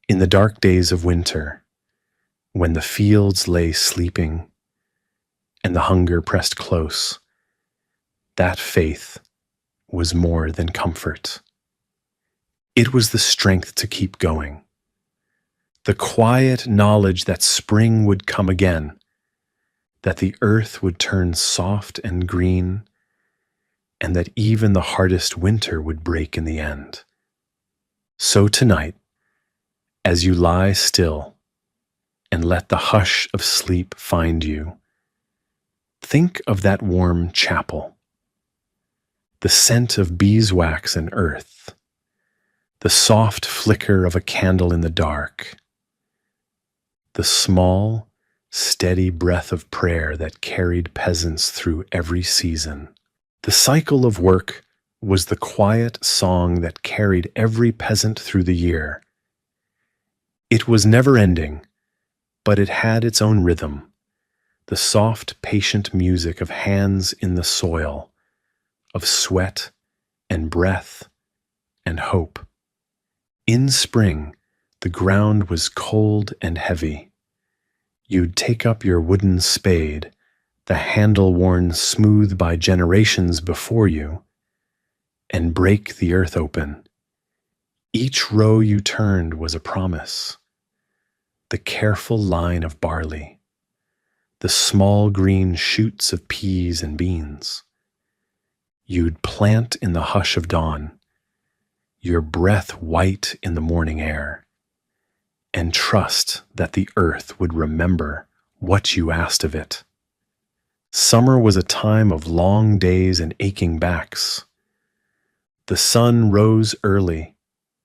In the dark days of winter, when the fields lay sleeping and the hunger pressed close, that faith was more than comfort. It was the strength to keep going, the quiet knowledge that spring would come again, that the earth would turn soft and green, and that even the hardest winter would break in the end. So tonight, as you lie still and let the hush of sleep find you, think of that warm chapel, the scent of beeswax and earth, the soft flicker of a candle in the dark, the small, steady breath of prayer that carried peasants through every season. The cycle of work was the quiet song that carried every peasant through the year. It was never ending, but it had its own rhythm, the soft, patient music of hands in the soil, of sweat and breath and hope. In spring, the ground was cold and heavy. You'd take up your wooden spade, the handle worn smooth by generations before you, and break the earth open. Each row you turned was a promise. The careful line of barley, the small green shoots of peas and beans. You'd plant in the hush of dawn, your breath white in the morning air, and trust that the earth would remember what you asked of it. Summer was a time of long days and aching backs. The sun rose early,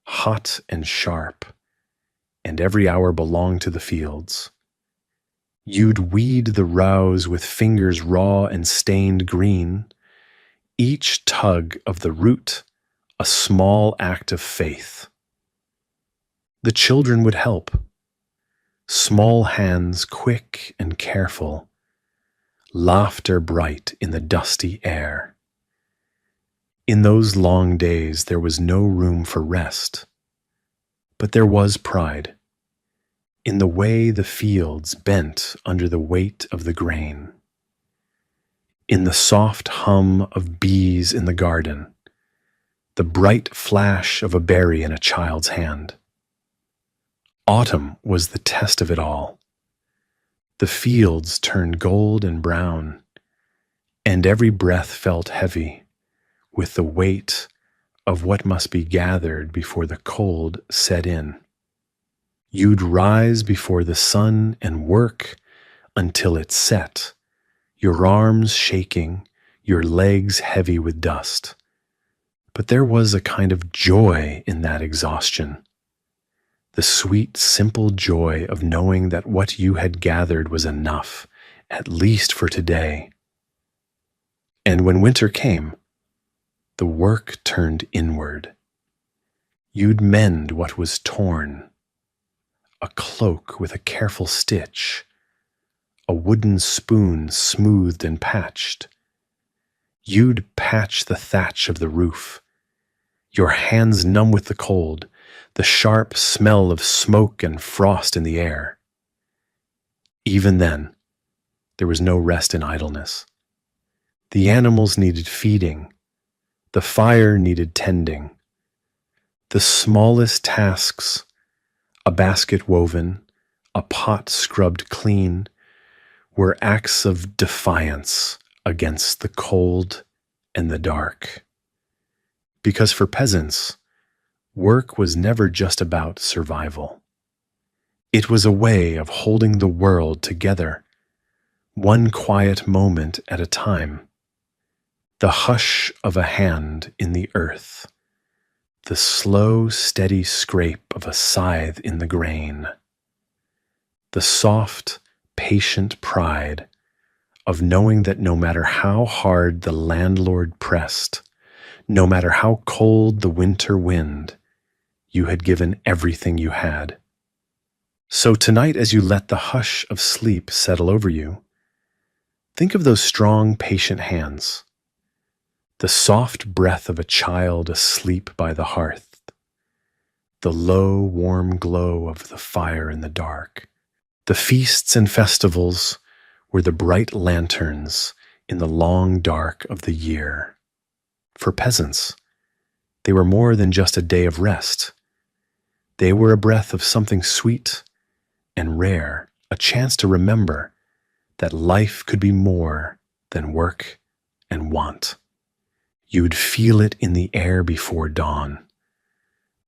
hot and sharp, and every hour belonged to the fields. You'd weed the rows with fingers raw and stained green, each tug of the root a small act of faith. The children would help, small hands quick and careful, laughter bright in the dusty air. In those long days there was no room for rest, but there was pride in the way the fields bent under the weight of the grain, in the soft hum of bees in the garden, the bright flash of a berry in a child's hand. Autumn was the test of it all. The fields turned gold and brown, and every breath felt heavy with the weight of what must be gathered before the cold set in. You'd rise before the sun and work until it set, your arms shaking, your legs heavy with dust. But there was a kind of joy in that exhaustion, the sweet, simple joy of knowing that what you had gathered was enough, at least for today. And when winter came, the work turned inward. You'd mend what was torn, a cloak with a careful stitch, a wooden spoon smoothed and patched. You'd patch the thatch of the roof, your hands numb with the cold, the sharp smell of smoke and frost in the air. Even then, there was no rest in idleness. The animals needed feeding, the fire needed tending. The smallest tasks, a basket woven, a pot scrubbed clean, were acts of defiance against the cold and the dark. Because for peasants, work was never just about survival. It was a way of holding the world together, one quiet moment at a time. The hush of a hand in the earth, the slow, steady scrape of a scythe in the grain, the soft, patient pride of knowing that no matter how hard the landlord pressed, no matter how cold the winter wind, you had given everything you had. So tonight, as you let the hush of sleep settle over you, think of those strong, patient hands, the soft breath of a child asleep by the hearth, the low, warm glow of the fire in the dark. The feasts and festivals were the bright lanterns in the long dark of the year. For peasants, they were more than just a day of rest. They were a breath of something sweet and rare, a chance to remember that life could be more than work and want. You'd feel it in the air before dawn.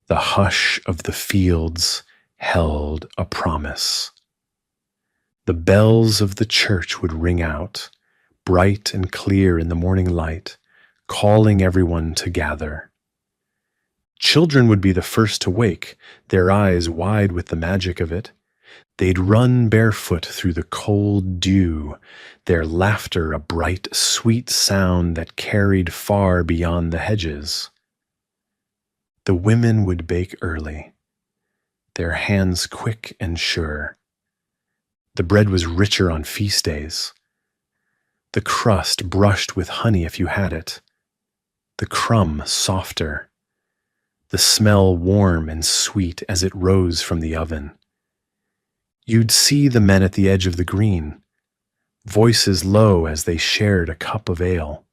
The hush of the fields held a promise. The bells of the church would ring out, bright and clear in the morning light, calling everyone to gather. Children would be the first to wake, their eyes wide with the magic of it. They'd run barefoot through the cold dew, their laughter a bright, sweet sound that carried far beyond the hedges. The women would bake early, their hands quick and sure. The bread was richer on feast days, the crust brushed with honey if you had it, the crumb softer, the smell warm and sweet as it rose from the oven. You'd see the men at the edge of the green, voices low as they shared a cup of ale,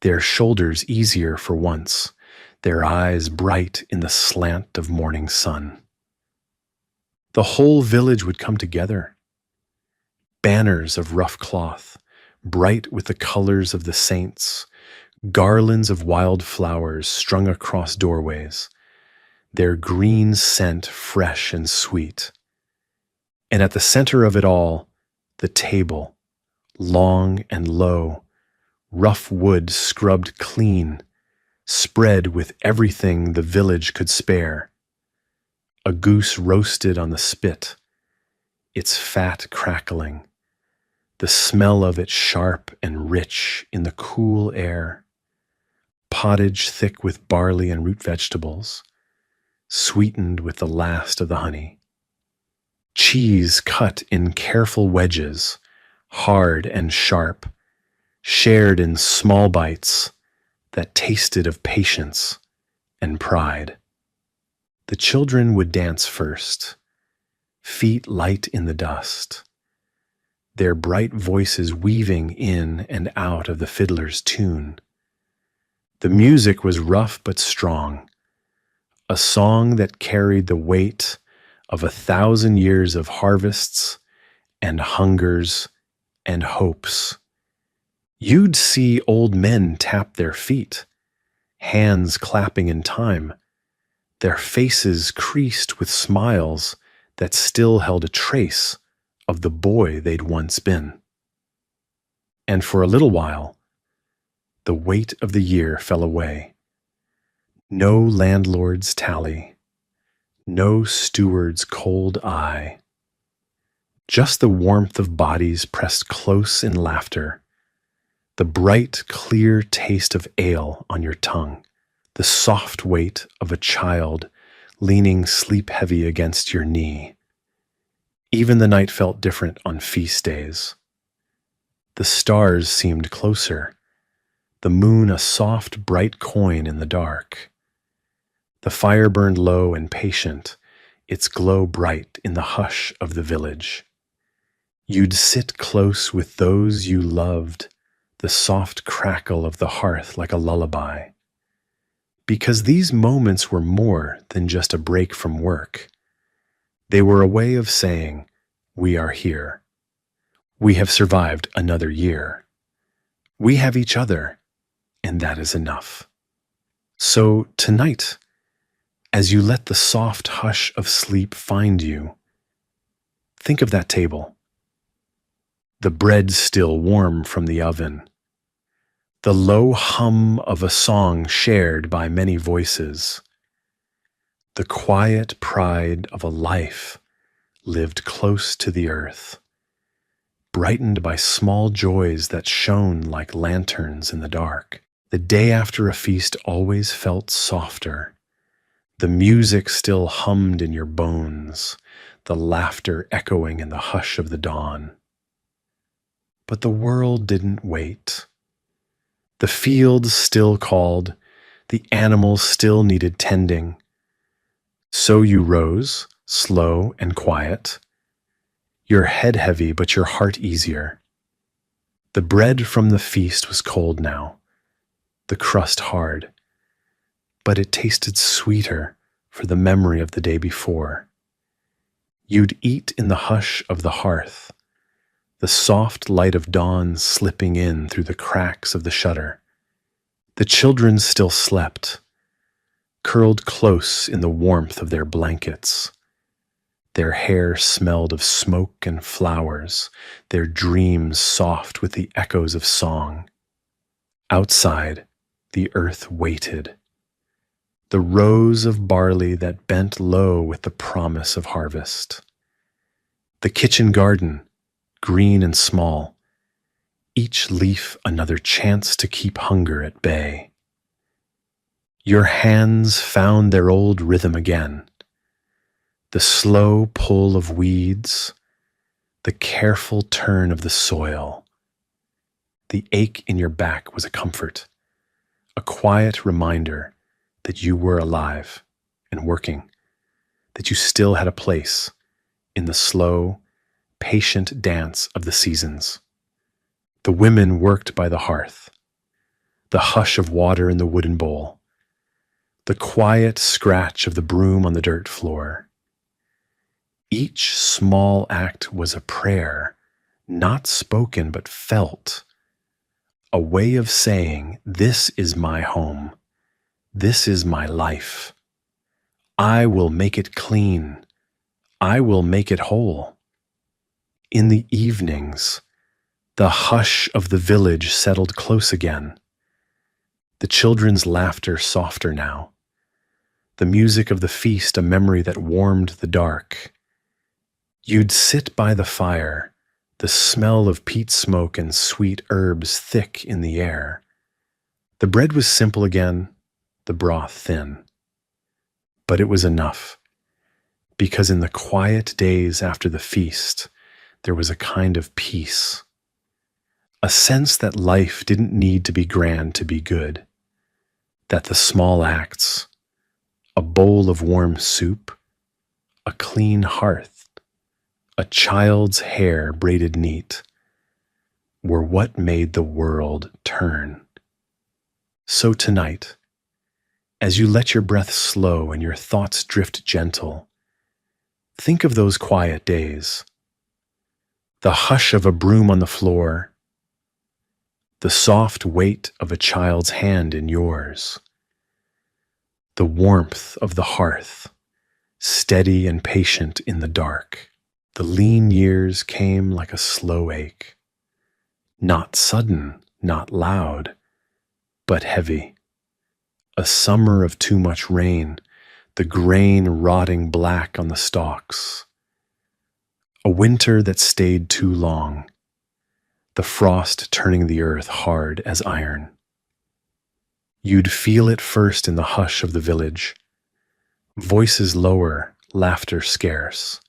their shoulders easier for once, their eyes bright in the slant of morning sun. The whole village would come together, banners of rough cloth, bright with the colors of the saints, Garlands of wild flowers strung across doorways, their green scent fresh and sweet. And at the center of it all, the table, long and low, rough wood scrubbed clean, spread with everything the village could spare. A goose roasted on the spit, its fat crackling, the smell of it sharp and rich in the cool air. Pottage thick with barley and root vegetables, sweetened with the last of the honey. Cheese cut in careful wedges, hard and sharp, shared in small bites that tasted of patience and pride. The children would dance first, feet light in the dust, their bright voices weaving in and out of the fiddler's tune. The music was rough but strong, a song that carried the weight of 1,000 years of harvests and hungers and hopes. You'd see old men tap their feet, hands clapping in time, their faces creased with smiles that still held a trace of the boy they'd once been. And for a little while, the weight of the year fell away. No landlord's tally, no steward's cold eye. Just the warmth of bodies pressed close in laughter, the bright, clear taste of ale on your tongue, the soft weight of a child leaning sleep-heavy against your knee. Even the night felt different on feast days. The stars seemed closer, the moon a soft, bright coin in the dark. The fire burned low and patient, its glow bright in the hush of the village. You'd sit close with those you loved, the soft crackle of the hearth like a lullaby. Because these moments were more than just a break from work. They were a way of saying, we are here. We have survived another year. We have each other, and that is enough. So tonight, as you let the soft hush of sleep find you, think of that table. The bread still warm from the oven. The low hum of a song shared by many voices. The quiet pride of a life lived close to the earth, brightened by small joys that shone like lanterns in the dark. The day after a feast always felt softer. The music still hummed in your bones, the laughter echoing in the hush of the dawn. But the world didn't wait. The fields still called, the animals still needed tending. So you rose, slow and quiet, your head heavy but your heart easier. The bread from the feast was cold now, the crust hard, but it tasted sweeter for the memory of the day before. You'd eat in the hush of the hearth, the soft light of dawn slipping in through the cracks of the shutter. The children still slept, curled close in the warmth of their blankets. Their hair smelled of smoke and flowers, their dreams soft with the echoes of song. Outside, the earth waited, the rows of barley that bent low with the promise of harvest. The kitchen garden, green and small, each leaf another chance to keep hunger at bay. Your hands found their old rhythm again, the slow pull of weeds, the careful turn of the soil. The ache in your back was a comfort, a quiet reminder that you were alive and working, that you still had a place in the slow, patient dance of the seasons. The women worked by the hearth, the hush of water in the wooden bowl, the quiet scratch of the broom on the dirt floor. Each small act was a prayer, not spoken but felt, a way of saying, "This is my home. This is my life. I will make it clean. I will make it whole." In the evenings, the hush of the village settled close again, the children's laughter softer now, the music of the feast a memory that warmed the dark. You'd sit by the fire, the smell of peat smoke and sweet herbs thick in the air. The bread was simple again, the broth thin. But it was enough, because in the quiet days after the feast, there was a kind of peace, a sense that life didn't need to be grand to be good, that the small acts, a bowl of warm soup, a clean hearth, a child's hair braided neat, were what made the world turn. So tonight, as you let your breath slow and your thoughts drift gentle, think of those quiet days, the hush of a broom on the floor, the soft weight of a child's hand in yours, the warmth of the hearth, steady and patient in the dark. The lean years came like a slow ache, not sudden, not loud, but heavy. A summer of too much rain, the grain rotting black on the stalks. A winter that stayed too long, the frost turning the earth hard as iron. You'd feel it first in the hush of the village, voices lower, laughter scarce.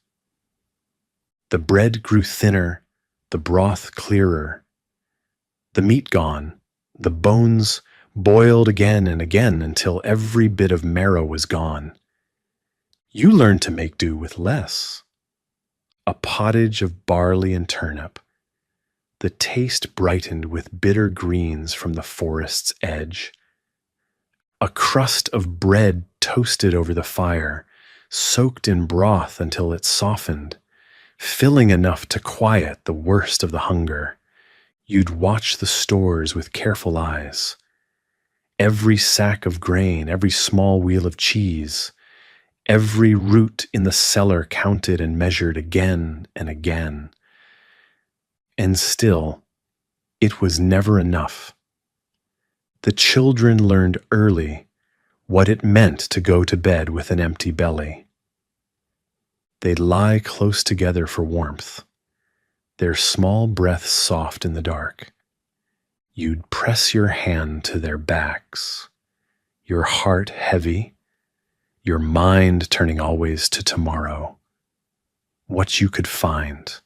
The bread grew thinner, the broth clearer, the meat gone, the bones boiled again and again until every bit of marrow was gone. You learned to make do with less. A pottage of barley and turnip, the taste brightened with bitter greens from the forest's edge. A crust of bread toasted over the fire, soaked in broth until it softened, filling enough to quiet the worst of the hunger. You'd watch the stores with careful eyes. Every sack of grain, every small wheel of cheese, every root in the cellar counted and measured again and again. And still, it was never enough. The children learned early what it meant to go to bed with an empty belly. They'd lie close together for warmth, their small breaths soft in the dark. You'd press your hand to their backs, your heart heavy, your mind turning always to tomorrow, what you could find,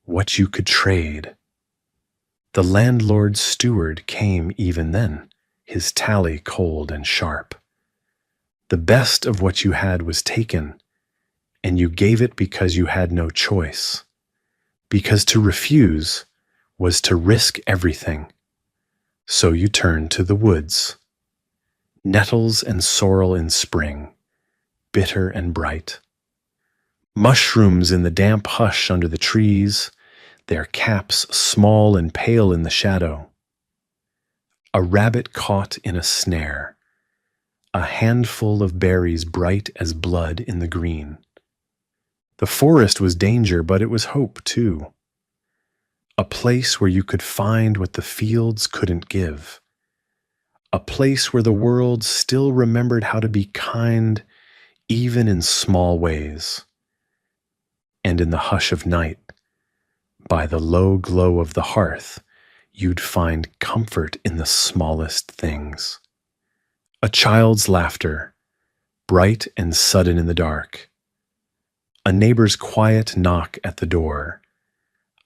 what you could trade. The landlord's steward came even then, his tally cold and sharp. The best of what you had was taken, and you gave it because you had no choice, because to refuse was to risk everything. So you turned to the woods, nettles and sorrel in spring, bitter and bright. Mushrooms in the damp hush under the trees, their caps small and pale in the shadow. A rabbit caught in a snare, a handful of berries bright as blood in the green. The forest was danger, but it was hope too. A place where you could find what the fields couldn't give. A place where the world still remembered how to be kind, even in small ways. And in the hush of night, by the low glow of the hearth, you'd find comfort in the smallest things. A child's laughter, bright and sudden in the dark. A neighbor's quiet knock at the door.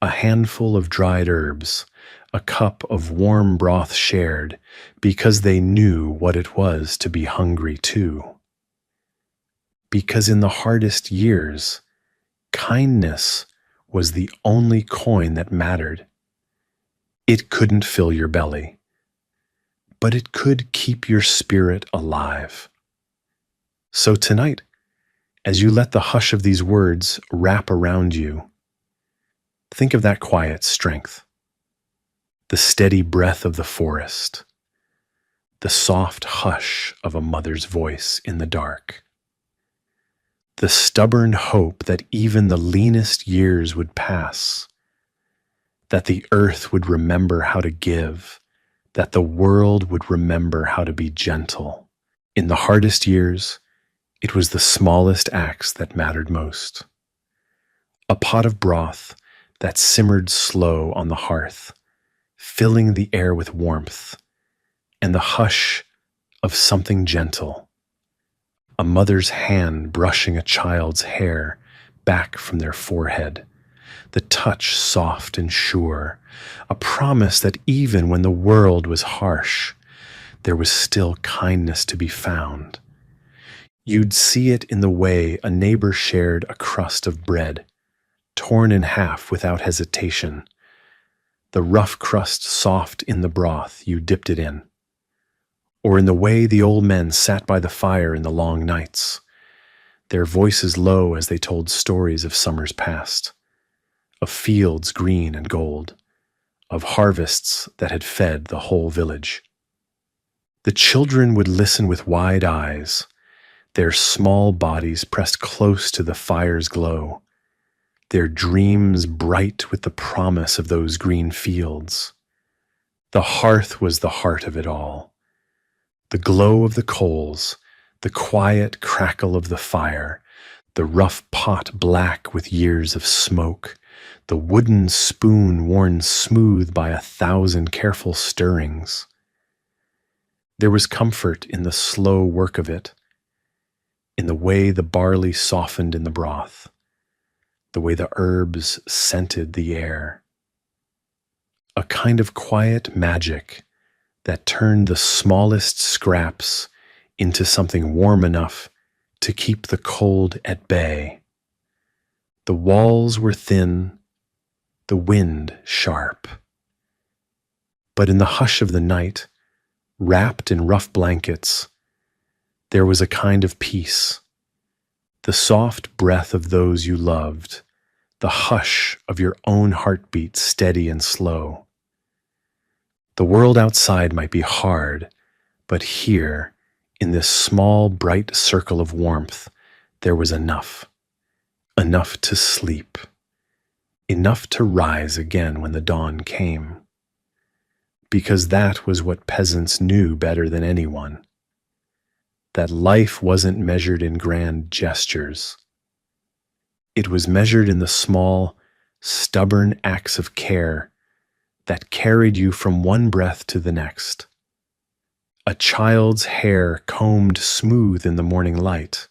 A handful of dried herbs, a cup of warm broth shared because they knew what it was to be hungry too. Because in the hardest years, kindness was the only coin that mattered. It couldn't fill your belly, but it could keep your spirit alive. So tonight, as you let the hush of these words wrap around you, think of that quiet strength, the steady breath of the forest, the soft hush of a mother's voice in the dark, the stubborn hope that even the leanest years would pass, that the earth would remember how to give, that the world would remember how to be gentle. In the hardest years, it was the smallest acts that mattered most. A pot of broth that simmered slow on the hearth, filling the air with warmth, and the hush of something gentle. A mother's hand brushing a child's hair back from their forehead, the touch soft and sure, a promise that even when the world was harsh, there was still kindness to be found. You'd see it in the way a neighbor shared a crust of bread, torn in half without hesitation, the rough crust soft in the broth you dipped it in, or in the way the old men sat by the fire in the long nights, their voices low as they told stories of summers past, of fields green and gold, of harvests that had fed the whole village. The children would listen with wide eyes, their small bodies pressed close to the fire's glow, their dreams bright with the promise of those green fields. The hearth was the heart of it all. The glow of the coals, the quiet crackle of the fire, the rough pot black with years of smoke, the wooden spoon worn smooth by 1,000 careful stirrings. There was comfort in the slow work of it, in the way the barley softened in the broth, the way the herbs scented the air. A kind of quiet magic that turned the smallest scraps into something warm enough to keep the cold at bay. The walls were thin, the wind sharp. But in the hush of the night, wrapped in rough blankets, there was a kind of peace, the soft breath of those you loved, the hush of your own heartbeat steady and slow. The world outside might be hard, but here, in this small, bright circle of warmth, there was enough to sleep, enough to rise again when the dawn came. Because that was what peasants knew better than anyone, that life wasn't measured in grand gestures. It was measured in the small, stubborn acts of care that carried you from one breath to the next. A child's hair combed smooth in the morning light,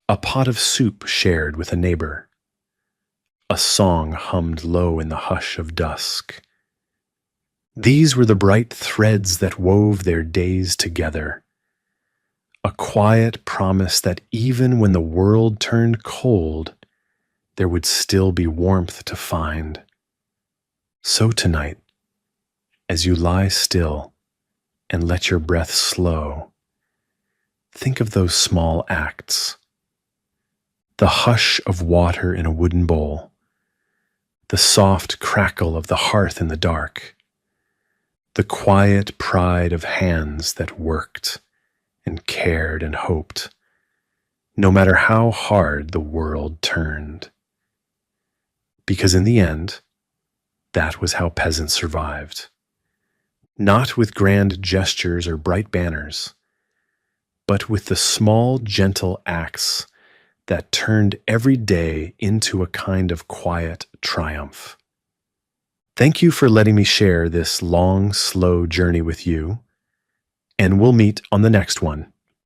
a pot of soup shared with a neighbor, a song hummed low in the hush of dusk. These were the bright threads that wove their days together, a quiet promise that even when the world turned cold, there would still be warmth to find. So tonight, as you lie still and let your breath slow, think of those small acts. The hush of water in a wooden bowl, the soft crackle of the hearth in the dark, the quiet pride of hands that worked and cared and hoped, no matter how hard the world turned. Because in the end, that was how peasants survived. Not with grand gestures or bright banners, but with the small, gentle acts that turned every day into a kind of quiet triumph. Thank you for letting me share this long, slow journey with you, and we'll meet on the next one.